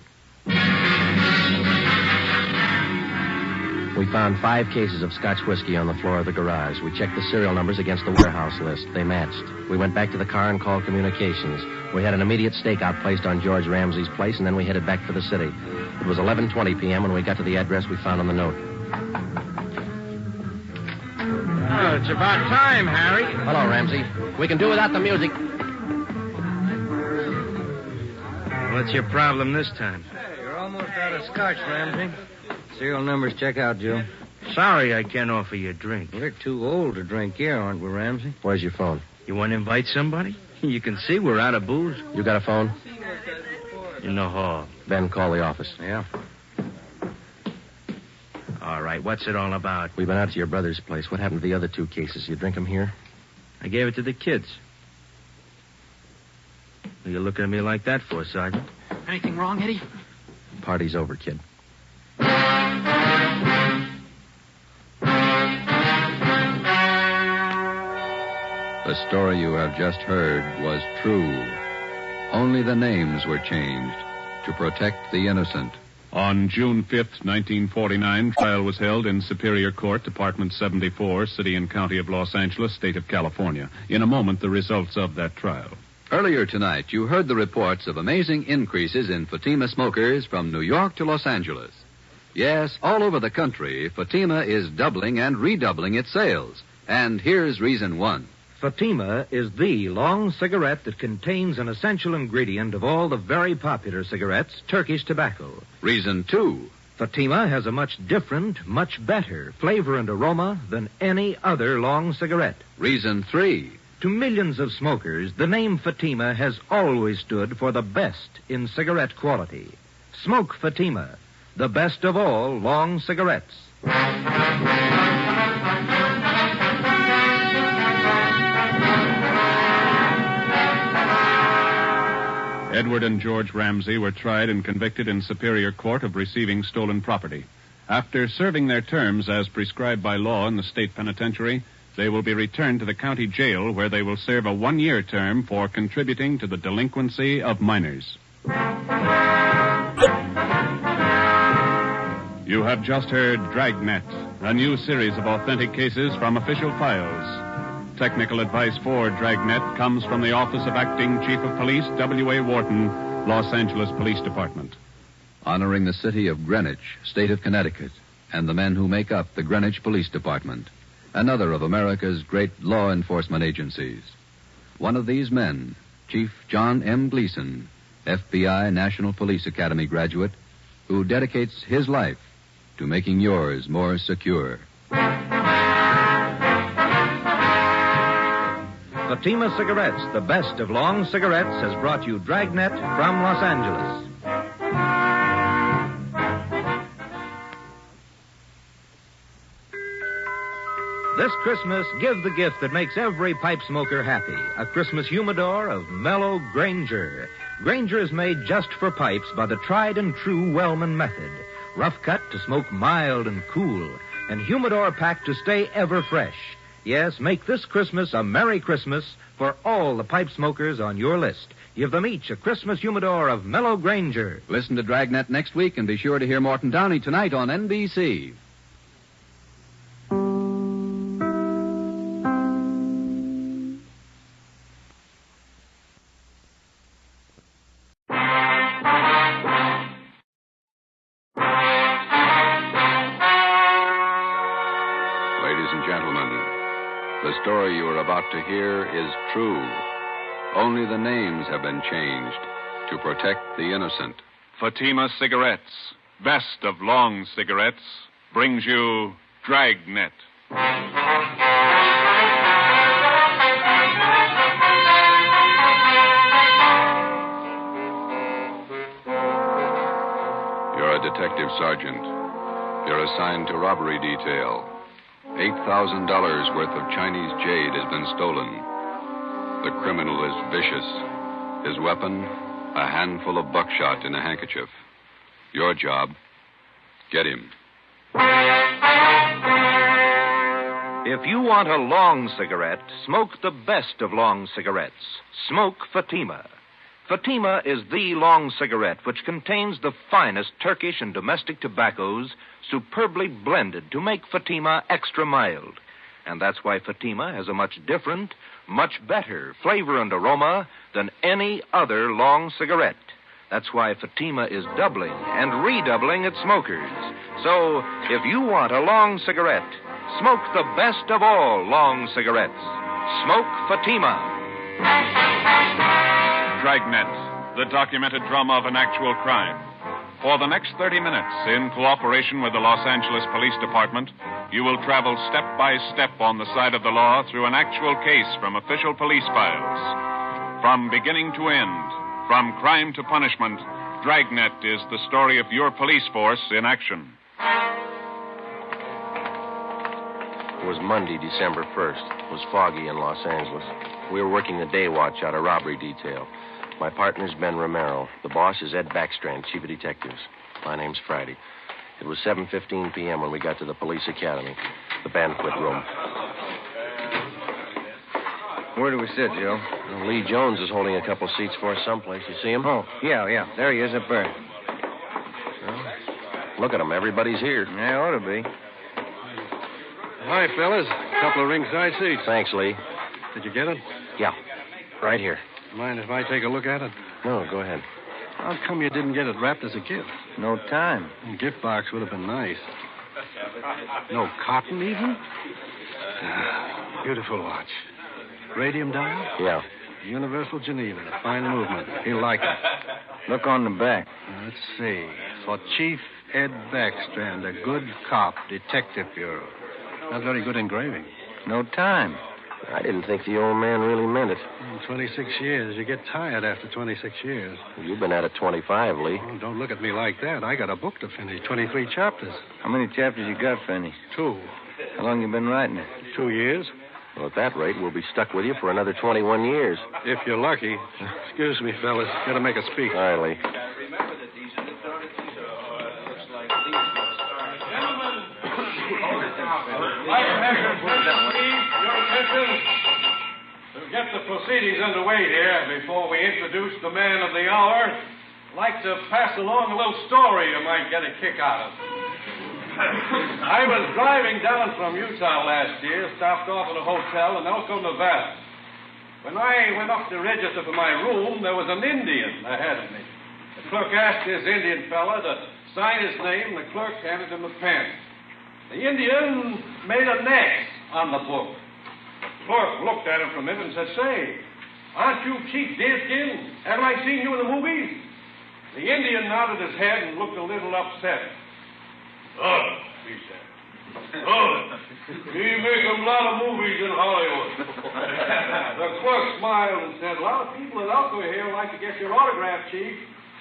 We found 5 cases of Scotch whiskey on the floor of the garage. We checked the serial numbers against the warehouse list. They matched. We went back to the car and called communications. We had an immediate stakeout placed on George Ramsey's place, and then we headed back for the city. It was 11:20 p.m. when we got to the address we found on the note. Oh, it's about time, Harry. Hello, Ramsey. We can do without the music. What's your problem this time? Hey, you're almost out of Scotch, Ramsey. Serial numbers check out, Joe. Sorry I can't offer you a drink. We're too old to drink here, aren't we, Ramsey? Where's your phone? You want to invite somebody? You can see we're out of booze. You got a phone? In the hall. Ben, call the office. Yeah. All right, what's it all about? We've been out to your brother's place. What happened to the other 2 cases? You drink them here? I gave it to the kids. What are you looking at me like that for, Sergeant? Anything wrong, Eddie? Party's over, kid. The story you have just heard was true. Only the names were changed to protect the innocent. On June 5th, 1949, trial was held in Superior Court, Department 74, City and County of Los Angeles, State of California. In a moment, the results of that trial. Earlier tonight, you heard the reports of amazing increases in Fatima smokers from New York to Los Angeles. Yes, all over the country, Fatima is doubling and redoubling its sales. And here's reason 1. Fatima is the long cigarette that contains an essential ingredient of all the very popular cigarettes, Turkish tobacco. Reason 2. Fatima has a much different, much better flavor and aroma than any other long cigarette. Reason 3. To millions of smokers, the name Fatima has always stood for the best in cigarette quality. Smoke Fatima, the best of all long cigarettes. Edward and George Ramsey were tried and convicted in Superior Court of receiving stolen property. After serving their terms as prescribed by law in the state penitentiary, they will be returned to the county jail where they will serve a 1-year term for contributing to the delinquency of minors. You have just heard Dragnet, a new series of authentic cases from official files. Technical advice for Dragnet comes from the Office of Acting Chief of Police, W.A. Wharton, Los Angeles Police Department. Honoring the city of Greenwich, state of Connecticut, and the men who make up the Greenwich Police Department, another of America's great law enforcement agencies. One of these men, Chief John M. Gleason, FBI National Police Academy graduate, who dedicates his life to making yours more secure. Fatima Cigarettes, the best of long cigarettes, has brought you Dragnet from Los Angeles. This Christmas, give the gift that makes every pipe smoker happy. A Christmas humidor of mellow Granger. Granger is made just for pipes by the tried and true Wellman method. Rough cut to smoke mild and cool, and humidor packed to stay ever fresh. Yes, make this Christmas a Merry Christmas for all the pipe smokers on your list. Give them each a Christmas humidor of mellow Granger. Listen to Dragnet next week and be sure to hear Morton Downey tonight on NBC. The story you are about to hear is true. Only the names have been changed to protect the innocent. Fatima Cigarettes, best of long cigarettes, brings you Dragnet. You're a detective sergeant. You're assigned to robbery detail. $8,000 worth of Chinese jade has been stolen. The criminal is vicious. His weapon, a handful of buckshot in a handkerchief. Your job, get him. If you want a long cigarette, smoke the best of long cigarettes. Smoke Fatima. Fatima is the long cigarette which contains the finest Turkish and domestic tobaccos superbly blended to make Fatima extra mild. And that's why Fatima has a much different, much better flavor and aroma than any other long cigarette. That's why Fatima is doubling and redoubling its smokers. So, if you want a long cigarette, smoke the best of all long cigarettes. Smoke Fatima. Dragnet, the documented drama of an actual crime. For the next 30 minutes, in cooperation with the Los Angeles Police Department, You will travel step by step on the side of the law through an actual case from official police files. From beginning to end, from crime to punishment, Dragnet is the story of your police force in action. It was Monday, December 1st. It was foggy in Los Angeles. We were working the day watch out of robbery detail. My partner's Ben Romero. The boss is Ed Backstrand, chief of detectives. My name's Friday. It was 7:15 p.m. when we got to the police academy, the banquet room. Where do we sit, Joe? Well, Lee Jones is holding a couple seats for us someplace. You see him? Oh, yeah. There he is up there. Well, look at him. Everybody's here. Yeah, ought to be. Hi, fellas. A couple of ringside seats. Thanks, Lee. Did you get it? Yeah, right here. Mind if I take a look at it? No, go ahead. How come you didn't get it wrapped as a gift? No time. A gift box would have been nice. No cotton, even? Beautiful watch. Radium dial? Yeah. Universal Geneva. Fine movement. He'll like it. Look on the back. Let's see. For Chief Ed Backstrand, a good cop, Detective Bureau. Not very good engraving. No time. I didn't think the old man really meant it. 26 years. You get tired after 26 years. You've been at it 25, Lee. Oh, don't look at me like that. I got a book to finish. 23 chapters. How many chapters you got, Fanny? 2. How long you been writing it? 2 years. Well, at that rate, we'll be stuck with you for another 21 years. If you're lucky. Excuse me, fellas. Got to make a speech. All right, Lee. To get the proceedings underway here, before we introduce the man of the hour, I'd like to pass along a little story you might get a kick out of. I was driving down from Utah last year, stopped off at a hotel in Elko, Nevada. When I went up to register for my room, there was an Indian ahead of me. The clerk asked this Indian fella to sign his name, and the clerk handed him a pen. The Indian made an X on the book. The clerk looked at him for a minute and said, "Say, aren't you Chief Deerskin? Haven't I seen you in the movies?" The Indian nodded his head and looked a little upset. "Oh," he said. "Oh, we make a lot of movies in Hollywood." The clerk smiled and said, "A lot of people in Elko here would like to get your autograph, Chief."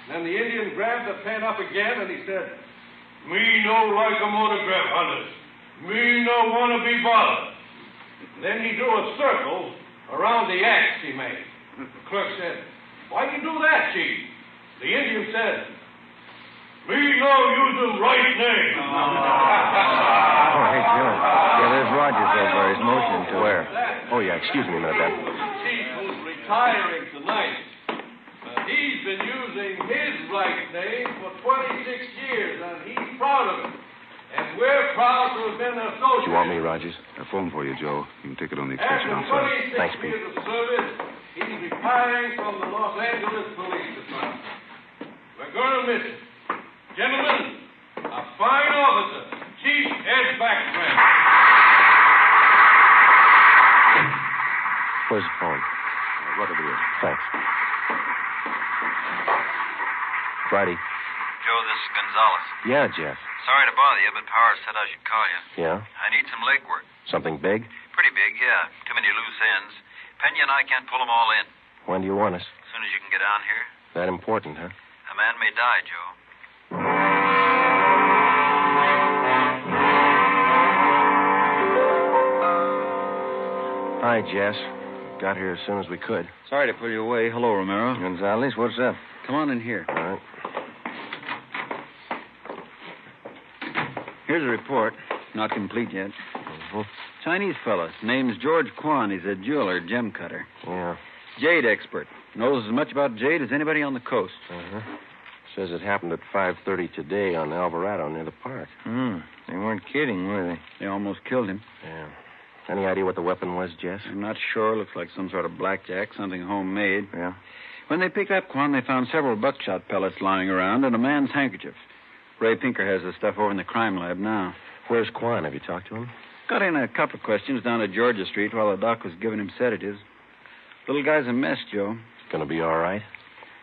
Then the Indian grabbed the pen up again and he said, "Me no like 'em autograph hunters. Me no want to be bothered." Then he drew a circle around the X he made. The clerk said, "Why you do that, Chief?" The Indian said, "Me no use them right name." Oh, hey, Joe. Yeah, there's Rogers over there. He's motioning to Where? Oh, yeah, excuse me a minute, Ben. Chief who's retiring tonight. He's been using his right name for 26 years, and he's proud of it. And we're proud to have been associated. Do you want me, Rogers? A phone for you, Joe. You can take it on the extension After outside. 26 Thanks, Pete. years of service, he's retiring from the Los Angeles Police Department. We're going to miss him. Gentlemen, a fine officer, Chief Ed Backstrand. Where's the phone? Right over here. Thanks. Friday. Joe, this is Gonzalez. Yeah, Jeff. Sorry to bother you, but Powers said I should call you. Yeah? I need some legwork. Something big? Pretty big, yeah. Too many loose ends. Pena and I can't pull them all in. When do you want us? As soon as you can get down here. That important, huh? A man may die, Joe. Hi, Jess. Got here as soon as we could. Sorry to pull you away. Hello, Romero. Gonzalez, what's up? Come on in here. All right. Here's a report. Not complete yet. Chinese fella. Name's George Kwan. He's a jeweler, gem cutter. Yeah. Jade expert. Knows as much about jade as anybody on the coast. Uh-huh. Says it happened at 5:30 today on Alvarado near the park. They weren't kidding, were they? They almost killed him. Yeah. Any idea what the weapon was, Jess? I'm not sure. Looks like some sort of blackjack, something homemade. Yeah. When they picked up Kwan, they found several buckshot pellets lying around and a man's handkerchief. Ray Pinker has the stuff over in the crime lab now. Where's Kwan? Have you talked to him? Got in a couple of questions down at Georgia Street while the doc was giving him sedatives. Little guy's a mess, Joe. Gonna be all right?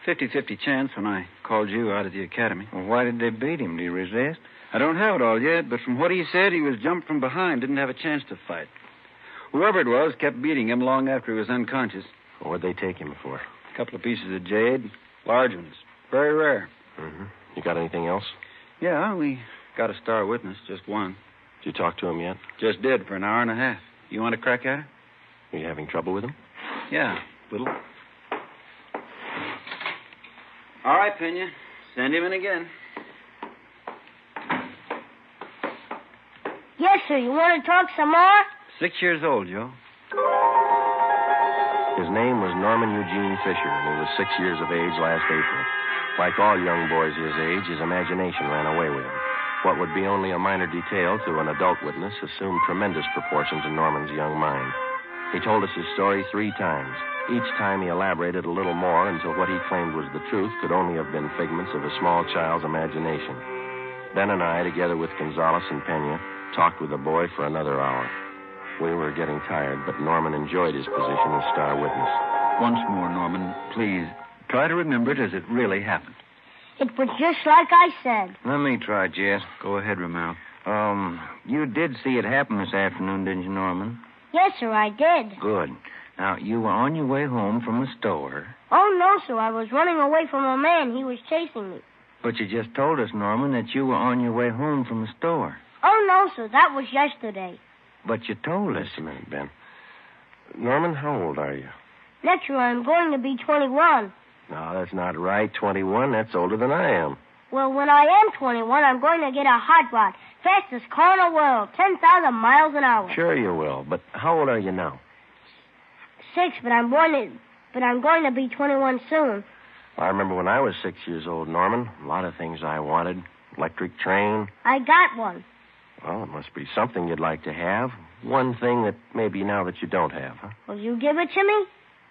50-50 chance when I called you out of the academy. Well, why did they beat him? Do you resist? I don't have it all yet, but from what he said, he was jumped from behind, didn't have a chance to fight. Whoever it was kept beating him long after he was unconscious. What'd they take him for? A couple of pieces of jade, large ones, very rare. Mm-hmm. You got anything else? Yeah, we got a star witness, just one. Did you talk to him yet? Just did, for an hour and a half. You want to crack at it? Are you having trouble with him? Yeah, little. All right, Pena. Send him in again. Yes, sir. You want to talk some more? 6 years old, Joe. His name was Norman Eugene Fisher, and he was 6 years of age last April. Like all young boys his age, his imagination ran away with him. What would be only a minor detail to an adult witness assumed tremendous proportions in Norman's young mind. He told us his story 3 times. Each time he elaborated a little more until what he claimed was the truth could only have been figments of a small child's imagination. Ben and I, together with Gonzales and Pena, talked with the boy for another hour. We were getting tired, but Norman enjoyed his position as star witness. Once more, Norman, please, try to remember it as it really happened. It was just like I said. Let me try, Jess. Go ahead, Romero. You did see it happen this afternoon, didn't you, Norman? Yes, sir, I did. Good. Now, you were on your way home from the store. Oh, no, sir. I was running away from a man. He was chasing me. But you just told us, Norman, that you were on your way home from the store. Oh, no, sir. That was yesterday. But you told us. Just a minute, Ben. Norman, how old are you? Next year, I'm going to be 21. No, that's not right. 21, that's older than I am. Well, when I am 21, I'm going to get a hot rod. Fastest car in the world. 10,000 miles an hour. Sure you will. But how old are you now? 6, but I'm going to be 21 soon. I remember when I was 6 years old, Norman. A lot of things I wanted. Electric train. I got one. Well, it must be something you'd like to have. One thing that maybe now that you don't have, huh? Will you give it to me?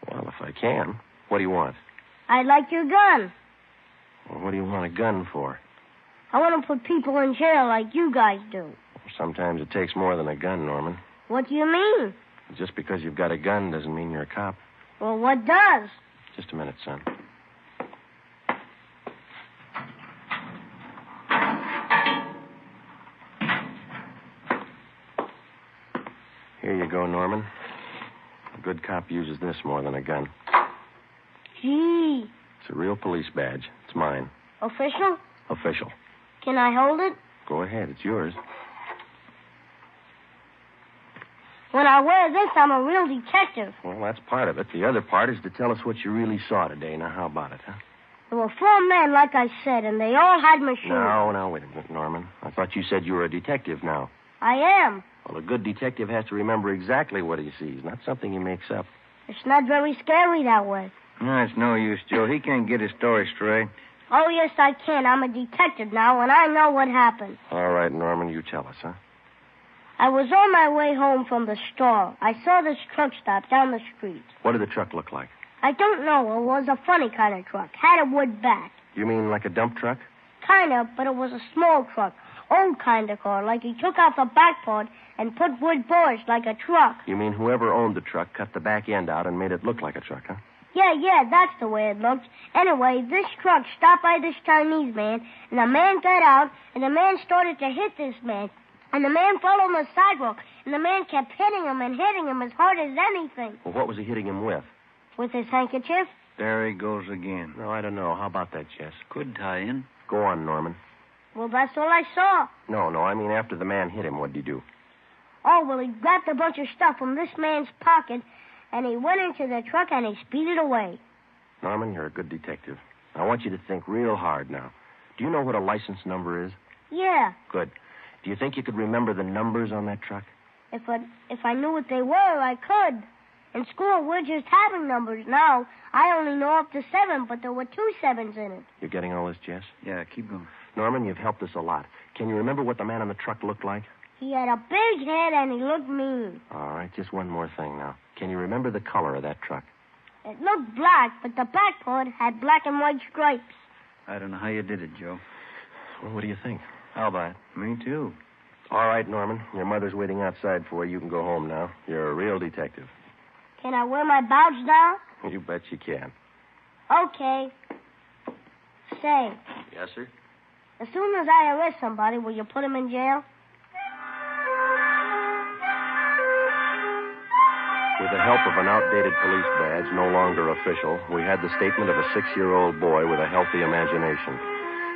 Well, if I can. What do you want? I'd like your gun. Well, what do you want a gun for? I want to put people in jail like you guys do. Sometimes it takes more than a gun, Norman. What do you mean? Just because you've got a gun doesn't mean you're a cop. Well, what does? Just a minute, son. Here you go, Norman. A good cop uses this more than a gun. Gee. It's a real police badge. It's mine. Official? Official. Can I hold it? Go ahead. It's yours. When I wear this, I'm a real detective. Well, that's part of it. The other part is to tell us what you really saw today. Now, how about it, huh? There were 4 men, like I said, and they all had machines. No, wait a minute, Norman. I thought you said you were a detective now. I am. Well, a good detective has to remember exactly what he sees, not something he makes up. It's not very scary that way. No, it's no use, Joe. He can't get his story straight. Oh, yes, I can. I'm a detective now, and I know what happened. All right, Norman, you tell us, huh? I was on my way home from the store. I saw this truck stop down the street. What did the truck look like? I don't know. It was a funny kind of truck. Had a wood back. You mean like a dump truck? Kind of, but it was a small truck. Old kind of car, like he took out the back part and put wood boards like a truck. You mean whoever owned the truck cut the back end out and made it look like a truck, huh? Yeah, that's the way it looked. Anyway, this truck stopped by this Chinese man, and the man got out, and the man started to hit this man. And the man fell on the sidewalk, and the man kept hitting him and hitting him as hard as anything. Well, what was he hitting him with? With his handkerchief? There he goes again. No, I don't know. How about that, Jess? Could tie in. Go on, Norman. Well, that's all I saw. No, I mean after the man hit him, what'd he do? Oh, well, he grabbed a bunch of stuff from this man's pocket, and he went into the truck and he speeded away. Norman, you're a good detective. I want you to think real hard now. Do you know what a license number is? Yeah. Good. Do you think you could remember the numbers on that truck? If I knew what they were, I could. In school, we're just having numbers now. I only know up to 7, but there were 2 7s in it. You're getting all this, Jess? Yeah, keep going. Norman, you've helped us a lot. Can you remember what the man on the truck looked like? He had a big head and he looked mean. All right, just one more thing now. Can you remember the color of that truck? It looked black, but the back part had black and white stripes. I don't know how you did it, Joe. Well, what do you think? How about it? Me too. All right, Norman. Your mother's waiting outside for you. You can go home now. You're a real detective. Can I wear my badge now? You bet you can. Okay. Say, Yes, sir? as soon as I arrest somebody, will you put him in jail? With the help of an outdated police badge, no longer official, we had the statement of a 6-year-old boy with a healthy imagination.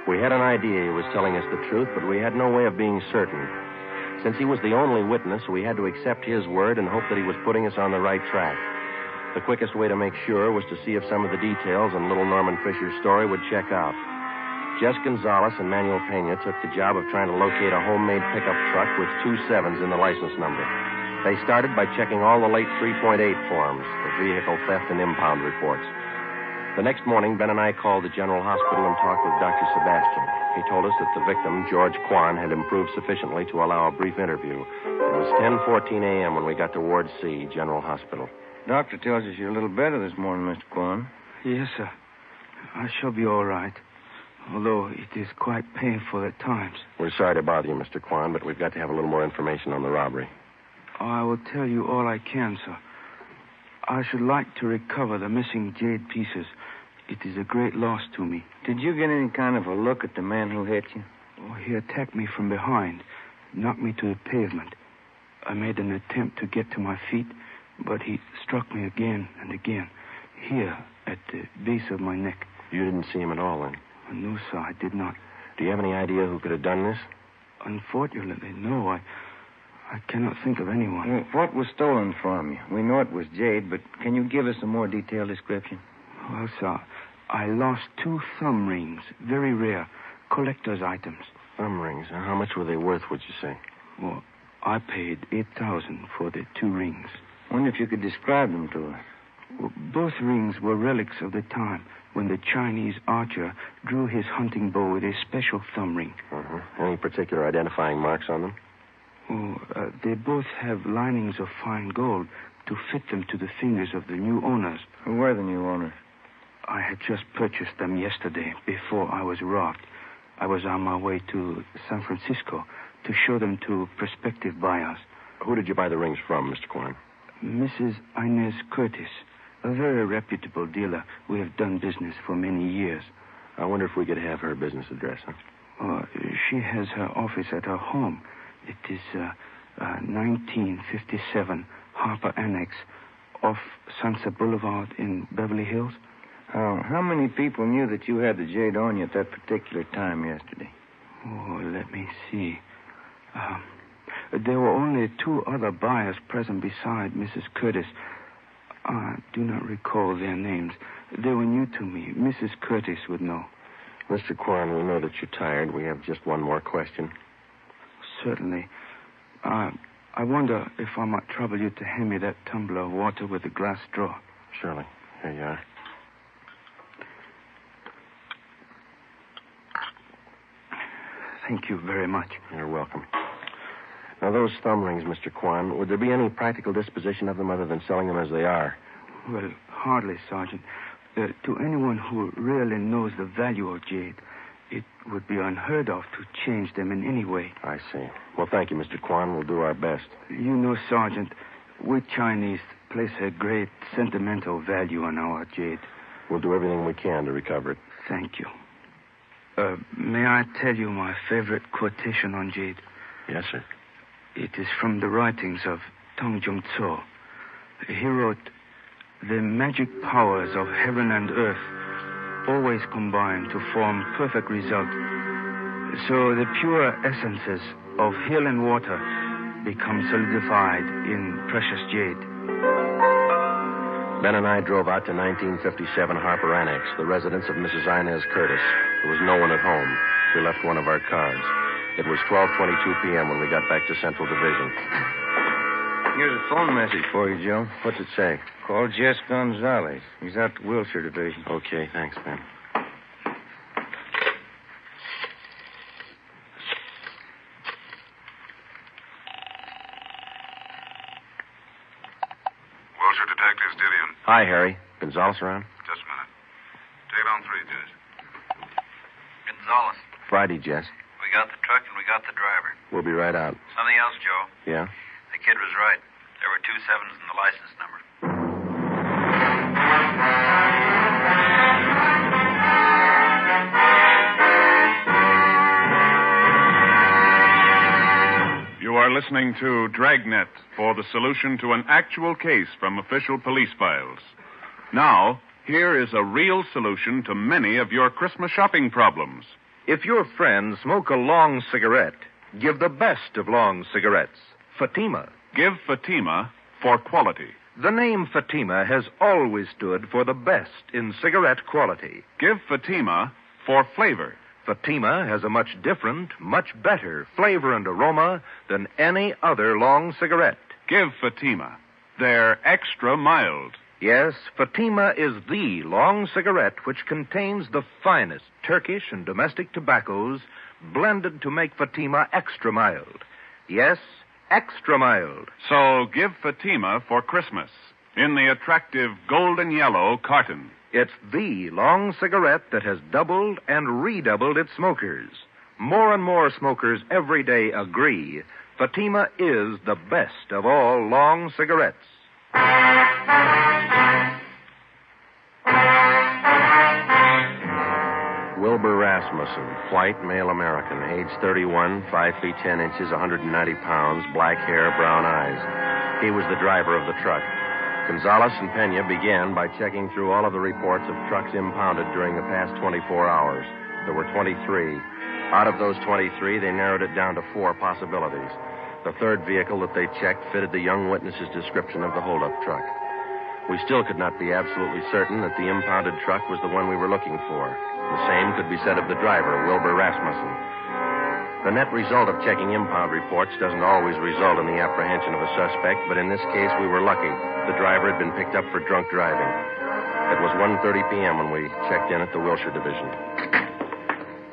We had an idea he was telling us the truth, but we had no way of being certain. Since he was the only witness, we had to accept his word and hope that he was putting us on the right track. The quickest way to make sure was to see if some of the details in little Norman Fisher's story would check out. Jess Gonzalez and Manuel Pena took the job of trying to locate a homemade pickup truck with 2 7s in the license number. They started by checking all the late 3.8 forms, the vehicle theft and impound reports. The next morning, Ben and I called the General Hospital and talked with Dr. Sebastian. He told us that the victim, George Kwan, had improved sufficiently to allow a brief interview. It was 10:14 a.m. when we got to Ward C, General Hospital. Doctor tells us you're a little better this morning, Mr. Kwan. Yes, sir. I shall be all right, although it is quite painful at times. We're sorry to bother you, Mr. Kwan, but we've got to have a little more information on the robbery. I will tell you all I can, sir. I should like to recover the missing jade pieces. It is a great loss to me. Did you get any kind of a look at the man who hit you? Oh, he attacked me from behind, knocked me to the pavement. I made an attempt to get to my feet, but he struck me again and again, here at the base of my neck. You didn't see him at all, then? No, sir, I did not. Do you have any idea who could have done this? Unfortunately, no. I cannot think of anyone. Well, what was stolen from you? We know it was jade, but can you give us a more detailed description? Well, sir, I lost 2 thumb rings, very rare, collector's items. Thumb rings? How much were they worth, would you say? Well, I paid $8,000 for the 2 rings. Wonder if you could describe them to us. Well, both rings were relics of the time when the Chinese archer drew his hunting bow with a special thumb ring. Uh-huh. Any particular identifying marks on them? Oh, they both have linings of fine gold to fit them to the fingers of the new owners. Who were the new owners? I had just purchased them yesterday, before I was robbed. I was on my way to San Francisco to show them to prospective buyers. Who did you buy the rings from, Mr. Kwan? Mrs. Inez Curtis, a very reputable dealer. We have done business for many years. I wonder if we could have her business address, huh? She has her office at her home. It is 1957 Harper Annex off Sunset Boulevard in Beverly Hills. How many people knew that you had the jade on you at that particular time yesterday? Oh, let me see. There were only 2 other buyers present beside Mrs. Curtis. I do not recall their names. They were new to me. Mrs. Curtis would know. Mr. Kwan, we know that you're tired. We have just one more question. Certainly. I wonder if I might trouble you to hand me that tumbler of water with a glass straw. Surely. Here you are. Thank you very much. You're welcome. Now, those thumb rings, Mr. Kwan, would there be any practical disposition of them other than selling them as they are? Well, hardly, Sergeant. To anyone who really knows the value of jade, it would be unheard of to change them in any way. I see. Well, thank you, Mr. Kwan. We'll do our best. You know, Sergeant, we Chinese place a great sentimental value on our jade. We'll do everything we can to recover it. Thank you. May I tell you my favorite quotation on jade? Yes, sir. It is from the writings of Tong Jung Tso. He wrote, "The magic powers of heaven and earth always combine to form perfect result. So the pure essences of hill and water become solidified in precious jade." Ben and I drove out to 1957 Harper Annex, the residence of Mrs. Inez Curtis. There was no one at home. We left one of our cars. It was 12:22 p.m. when we got back to Central Division. Here's a phone message for you, Joe. What's it say? Call Jess Gonzalez. He's out to Wilshire Division. Okay, thanks, Ben. Wilshire Detectives, Dillian. Hi, Harry. Gonzalez around? Just a minute. Take it on 3, Jess. Gonzalez, Friday, Jess. we got the truck and we got the driver. We'll be right out. Something else, Joe. Yeah? The kid was right. There were 2 7s in the license number. are listening to Dragnet for the solution to an actual case from official police files. Now, here is a real solution to many of your Christmas shopping problems. If your friends smoke a long cigarette, give the best of long cigarettes, Fatima. Give Fatima for quality. The name Fatima has always stood for the best in cigarette quality. Give Fatima for flavor. Fatima has a much different, much better flavor and aroma than any other long cigarette. Give Fatima. They're extra mild. Yes, Fatima is the long cigarette which contains the finest Turkish and domestic tobaccos blended to make Fatima extra mild. Yes, extra mild. So give Fatima for Christmas in the attractive golden yellow carton. It's the long cigarette that has doubled and redoubled its smokers. More and more smokers every day agree Fatima is the best of all long cigarettes. Wilbur Rasmussen, white, male American, age 31, 5 feet 10 inches, 190 pounds, black hair, brown eyes. He was the driver of the truck. Gonzalez and Pena began by checking through all of the reports of trucks impounded during the past 24 hours. There were 23. Out of those 23, they narrowed it down to 4 possibilities. The third vehicle that they checked fitted the young witness's description of the holdup truck. We still could not be absolutely certain that the impounded truck was the one we were looking for. The same could be said of the driver, Wilbur Rasmussen. The net result of checking impound reports doesn't always result in the apprehension of a suspect, but in this case we were lucky. The driver had been picked up for drunk driving. It was 1:30 p.m. when we checked in at the Wilshire Division.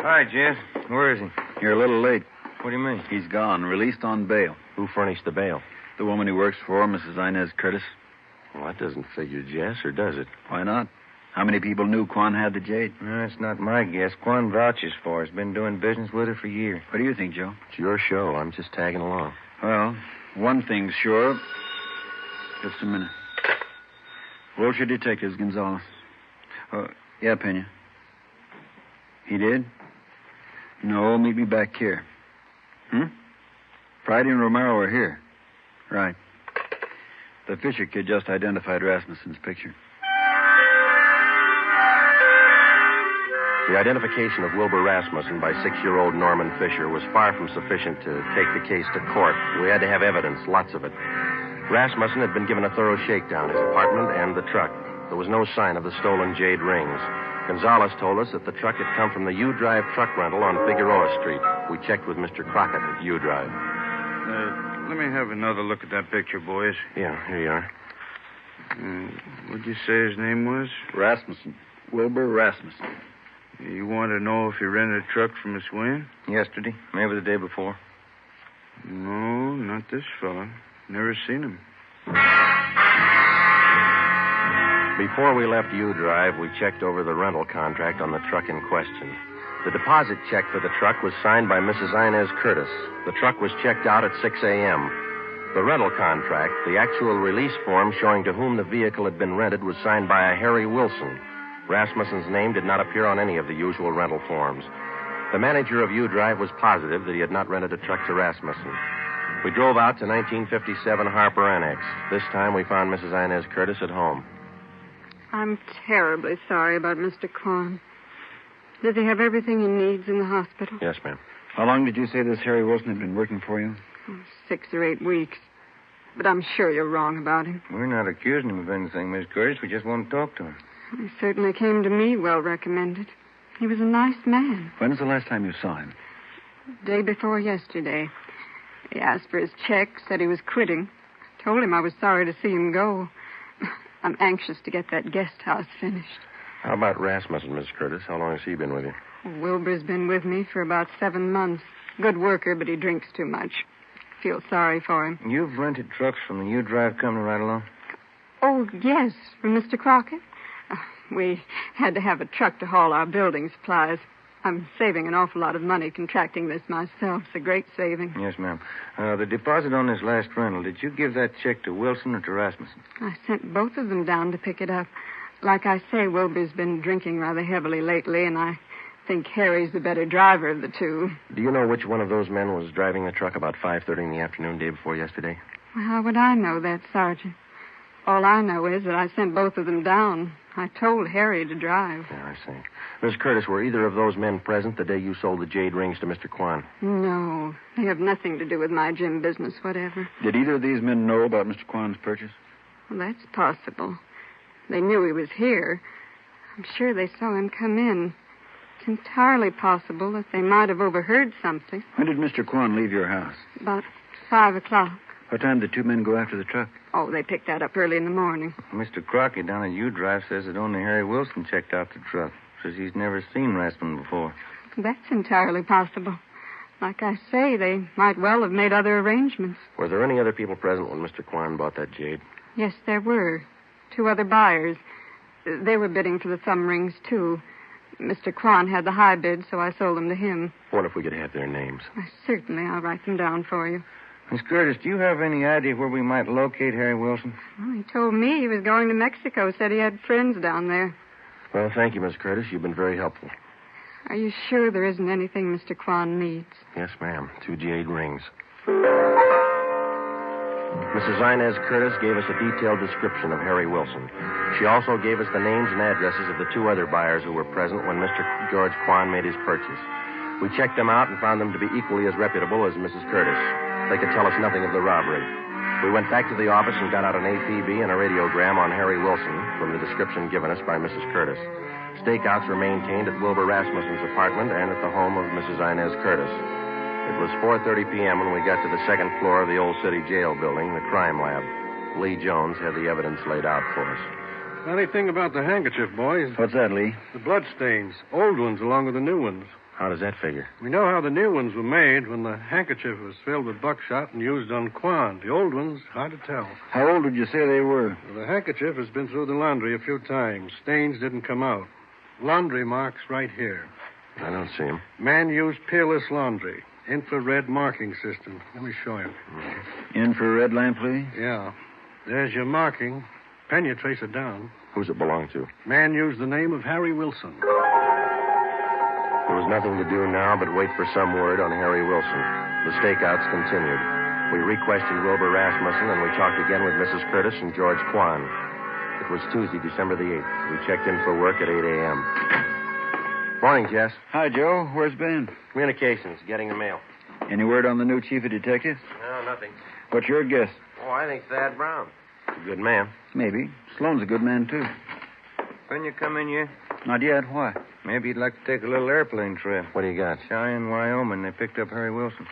Hi, Jess. Where is he? You're a little late. What do you mean? He's gone, released on bail. Who furnished the bail? The woman he works for, Mrs. Inez Curtis. Well, that doesn't figure, Jess, or does it? Why not? How many people knew Quan had the Jade? That's not my guess. Quan vouches for her. He's been doing business with her for years. What do you think, Joe? It's your show. I'm just tagging along. Well, one thing's sure. Just a minute. Wilshire Detectives, Gonzalez. Yeah, Pena. He did? No, meet me back here. Friday and Romero are here. Right. The Fisher kid just identified Rasmussen's picture. The identification of Wilbur Rasmussen by 6-year-old Norman Fisher was far from sufficient to take the case to court. We had to have evidence, lots of it. Rasmussen had been given a thorough shakedown, his apartment and the truck. There was no sign of the stolen Jade rings. Gonzalez told us that the truck had come from the U-Drive truck rental on Figueroa Street. We checked with Mr. Crockett at U-Drive. Let me have another look at that picture, boys. Yeah, here you are. What'd you say his name was? Rasmussen. Wilbur Rasmussen. You want to know if he rented a truck from Miss Wynn? Yesterday. Maybe the day before. No, not this fella. Never seen him. Before we left U-Drive, we checked over the rental contract on the truck in question. The deposit check for the truck was signed by Mrs. Inez Curtis. The truck was checked out at 6 a.m. The rental contract, the actual release form showing to whom the vehicle had been rented, was signed by a Harry Wilson. Rasmussen's name did not appear on any of the usual rental forms. The manager of U-Drive was positive that he had not rented a truck to Rasmussen. We drove out to 1957 Harper Annex. This time we found Mrs. Inez Curtis at home. I'm terribly sorry about Mr. Corn. Does he have everything he needs in the hospital? Yes, ma'am. How long did you say this Harry Wilson had been working for you? 6 or 8 weeks. But I'm sure you're wrong about him. We're not accusing him of anything, Miss Curtis. We just want to talk to him. He certainly came to me well recommended. He was a nice man. When was the last time you saw him? Day before yesterday. He asked for his check, said he was quitting. Told him I was sorry to see him go. I'm anxious to get that guest house finished. How about Rasmussen, Miss Curtis? How long has he been with you? Wilbur's been with me for about 7 months. Good worker, but he drinks too much. Feel sorry for him. You've rented trucks from the U-Drive company right along? Oh, yes, from Mr. Crockett. We had to have a truck to haul our building supplies. I'm saving an awful lot of money contracting this myself. It's a great saving. Yes, ma'am. The deposit on this last rental, did you give that check to Wilson or to Rasmussen? I sent both of them down to pick it up. Like I say, Wilbur's been drinking rather heavily lately, and I think Harry's the better driver of the two. Do you know which one of those men was driving the truck about 5:30 in the afternoon day before yesterday? Well, how would I know that, Sergeant? All I know is that I sent both of them down. I told Harry to drive. Yeah, I see. Miss Curtis, were either of those men present the day you sold the jade rings to Mr. Kwan? No, they have nothing to do with my gym business whatever. Did either of these men know about Mr. Kwan's purchase? Well, that's possible. They knew he was here. I'm sure they saw him come in. It's entirely possible that they might have overheard something. When did Mr. Kwan leave your house? About 5 o'clock. What time did the two men go after the truck? Oh, they picked that up early in the morning. Mr. Crockett down at U-Drive says that only Harry Wilson checked out the truck. Says he's never seen Rasmus before. That's entirely possible. Like I say, they might well have made other arrangements. Were there any other people present when Mr. Kwan bought that jade? Yes, there were. 2 other buyers. They were bidding for the thumb rings, too. Mr. Kwan had the high bid, so I sold them to him. What if we could have their names? Certainly, I'll write them down for you. Miss Curtis, do you have any idea where we might locate Harry Wilson? Well, he told me he was going to Mexico, said he had friends down there. Well, thank you, Miss Curtis. You've been very helpful. Are you sure there isn't anything Mr. Kwan needs? Yes, ma'am. 2 jade rings. Mrs. Inez Curtis gave us a detailed description of Harry Wilson. She also gave us the names and addresses of the 2 other buyers who were present when Mr. George Kwan made his purchase. We checked them out and found them to be equally as reputable as Mrs. Curtis. They could tell us nothing of the robbery. We went back to the office and got out an APB and a radiogram on Harry Wilson from the description given us by Mrs. Curtis. Stakeouts were maintained at Wilbur Rasmussen's apartment and at the home of Mrs. Inez Curtis. It was 4:30 p.m. when we got to the 2nd floor of the old city jail building, the crime lab. Lee Jones had the evidence laid out for us. Funny thing about the handkerchief, boys. What's that, Lee? The blood stains. Old ones along with the new ones. How does that figure? We know how the new ones were made when the handkerchief was filled with buckshot and used on Kwan. The old ones, hard to tell. How old would you say they were? Well, the handkerchief has been through the laundry a few times. Stains didn't come out. Laundry marks right here. I don't see them. Man used peerless laundry. Infrared marking system. Let me show you. Infrared lamp, Lee? Yeah. There's your marking. Pen, you trace it down. Who's it belong to? Man used the name of Harry Wilson. There was nothing to do now but wait for some word on Harry Wilson. The stakeouts continued. We re-questioned Wilbur Rasmussen, and we talked again with Mrs. Curtis and George Kwan. It was Tuesday, December the 8th. We checked in for work at 8 a.m. Morning, Jess. Hi, Joe. Where's Ben? Communications, getting the mail. Any word on the new chief of detectives? No, nothing. What's your guess? Oh, I think Thad Brown. A good man. Maybe. Sloan's a good man, too. When you come in here? Not yet. Why? Maybe you'd like to take a little airplane trip. What do you got? Cheyenne, Wyoming. They picked up Harry Wilson.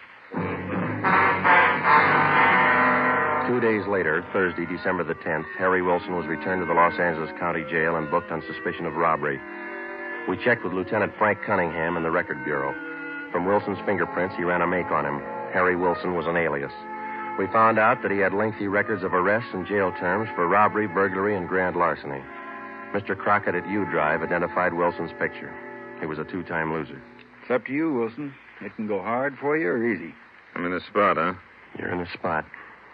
2 days later, Thursday, December the 10th, Harry Wilson was returned to the Los Angeles County Jail and booked on suspicion of robbery. We checked with Lieutenant Frank Cunningham in the Record Bureau. From Wilson's fingerprints, he ran a make on him. Harry Wilson was an alias. We found out that he had lengthy records of arrests and jail terms for robbery, burglary, and grand larceny. Mr. Crockett at U-Drive identified Wilson's picture. He was a 2-time loser. It's up to you, Wilson. It can go hard for you or easy. I'm in the spot, huh? You're in the spot.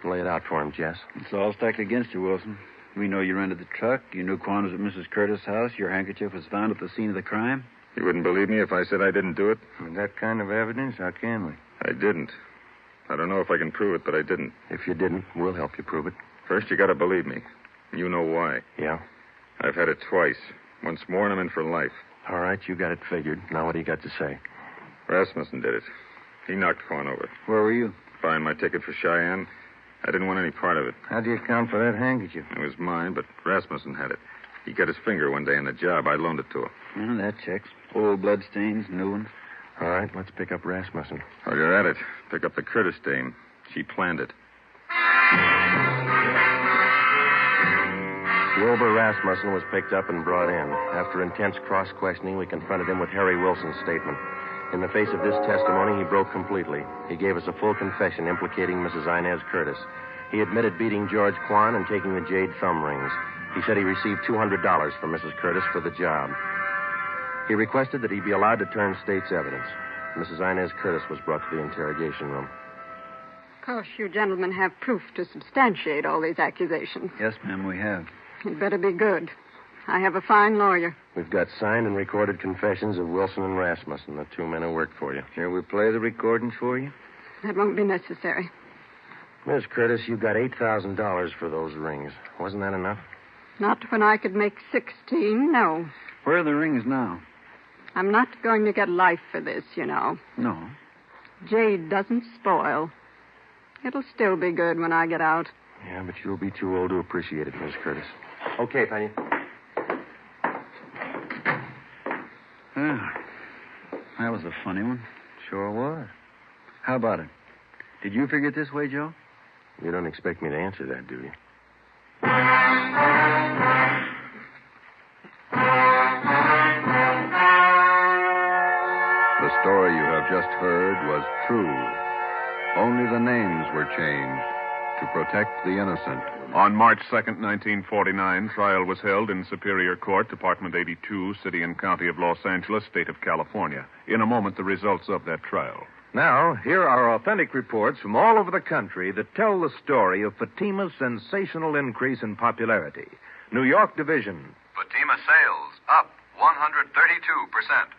Lay it out for him, Jess. It's all stacked against you, Wilson. We know you rented the truck. You knew Quan was at Mrs. Curtis' house. Your handkerchief was found at the scene of the crime. You wouldn't believe me if I said I didn't do it? With that kind of evidence, how can we? I didn't. I don't know if I can prove it, but I didn't. If you didn't, we'll help you prove it. First, you got to believe me. You know why. Yeah? I've had it twice. Once more, and I'm in for life. All right, you got it figured. Now what do you got to say? Rasmussen did it. He knocked Quan over. Where were you? Buying my ticket for Cheyenne. I didn't want any part of it. How do you account for that handkerchief? It was mine, but Rasmussen had it. He got his finger one day in the job. I loaned it to him. Well, that checks. Old blood stains, new ones. All right, let's pick up Rasmussen. While you're at it, pick up the Curtis dame. She planned it. Wilbur Rasmussen was picked up and brought in. After intense cross-questioning, we confronted him with Harry Wilson's statement. In the face of this testimony, he broke completely. He gave us a full confession implicating Mrs. Inez Curtis. He admitted beating George Quan and taking the jade thumb rings. He said he received $200 from Mrs. Curtis for the job. He requested that he be allowed to turn state's evidence. Mrs. Inez Curtis was brought to the interrogation room. Of course, you gentlemen have proof to substantiate all these accusations. Yes, ma'am, we have. It better be good. I have a fine lawyer. We've got signed and recorded confessions of Wilson and Rasmussen, the two men who worked for you. Shall we play the recordings for you? That won't be necessary. Miss Curtis, you got $8,000 for those rings. Wasn't that enough? Not when I could make 16, no. Where are the rings now? I'm not going to get life for this, you know. No. Jade doesn't spoil. It'll still be good when I get out. Yeah, but you'll be too old to appreciate it, Miss Curtis. Okay, Penny. That was a funny one. Sure was. How about it? Did you figure it this way, Joe? You don't expect me to answer that, do you? The story you have just heard was true. Only the names were changed to protect the innocent. On March 2nd, 1949, trial was held in Superior Court, Department 82, City and County of Los Angeles, State of California. In a moment, the results of that trial. Now, here are authentic reports from all over the country that tell the story of Fatima's sensational increase in popularity. New York Division. Fatima sales up 132%.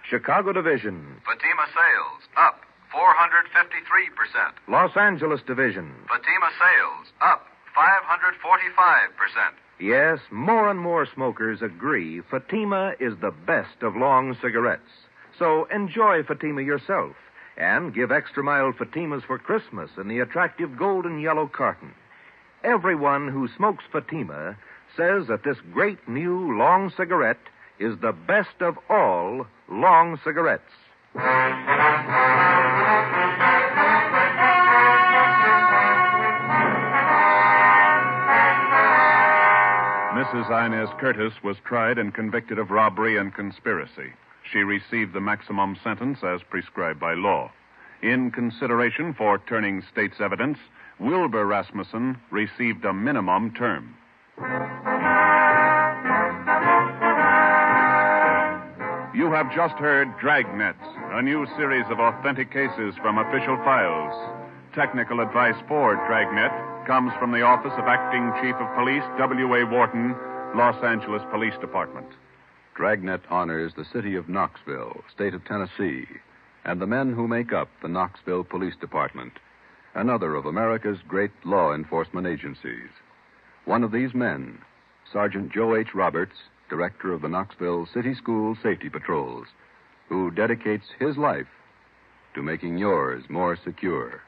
Chicago Division. Fatima sales up 453%. Los Angeles Division. Fatima sales up 545%. Yes, more and more smokers agree Fatima is the best of long cigarettes. So enjoy Fatima yourself and give extra mild Fatimas for Christmas in the attractive golden yellow carton. Everyone who smokes Fatima says that this great new long cigarette is the best of all long cigarettes. Mrs. Inez Curtis was tried and convicted of robbery and conspiracy. She received the maximum sentence as prescribed by law. In consideration for turning state's evidence, Wilbur Rasmussen received a minimum term. You have just heard Dragnet, a new series of authentic cases from official files. Technical advice for Dragnet comes from the Office of Acting Chief of Police, W.A. Wharton, Los Angeles Police Department. Dragnet honors the city of Knoxville, state of Tennessee, and the men who make up the Knoxville Police Department, another of America's great law enforcement agencies. One of these men, Sergeant Joe H. Roberts, director of the Knoxville City School Safety Patrols, who dedicates his life to making yours more secure.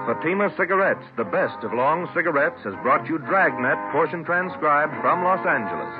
Fatima Cigarettes, the best of long cigarettes, has brought you Dragnet, portion transcribed from Los Angeles.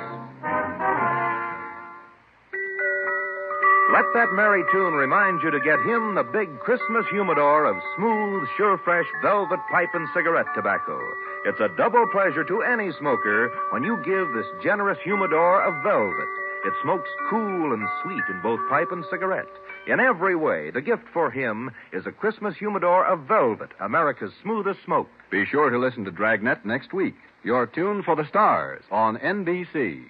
Let that merry tune remind you to get him the big Christmas humidor of smooth, sure-fresh velvet pipe and cigarette tobacco. It's a double pleasure to any smoker when you give this generous humidor of velvet. It smokes cool and sweet in both pipe and cigarette. In every way, the gift for him is a Christmas humidor of velvet, America's smoothest smoke. Be sure to listen to Dragnet next week. Your tune for the stars on NBC.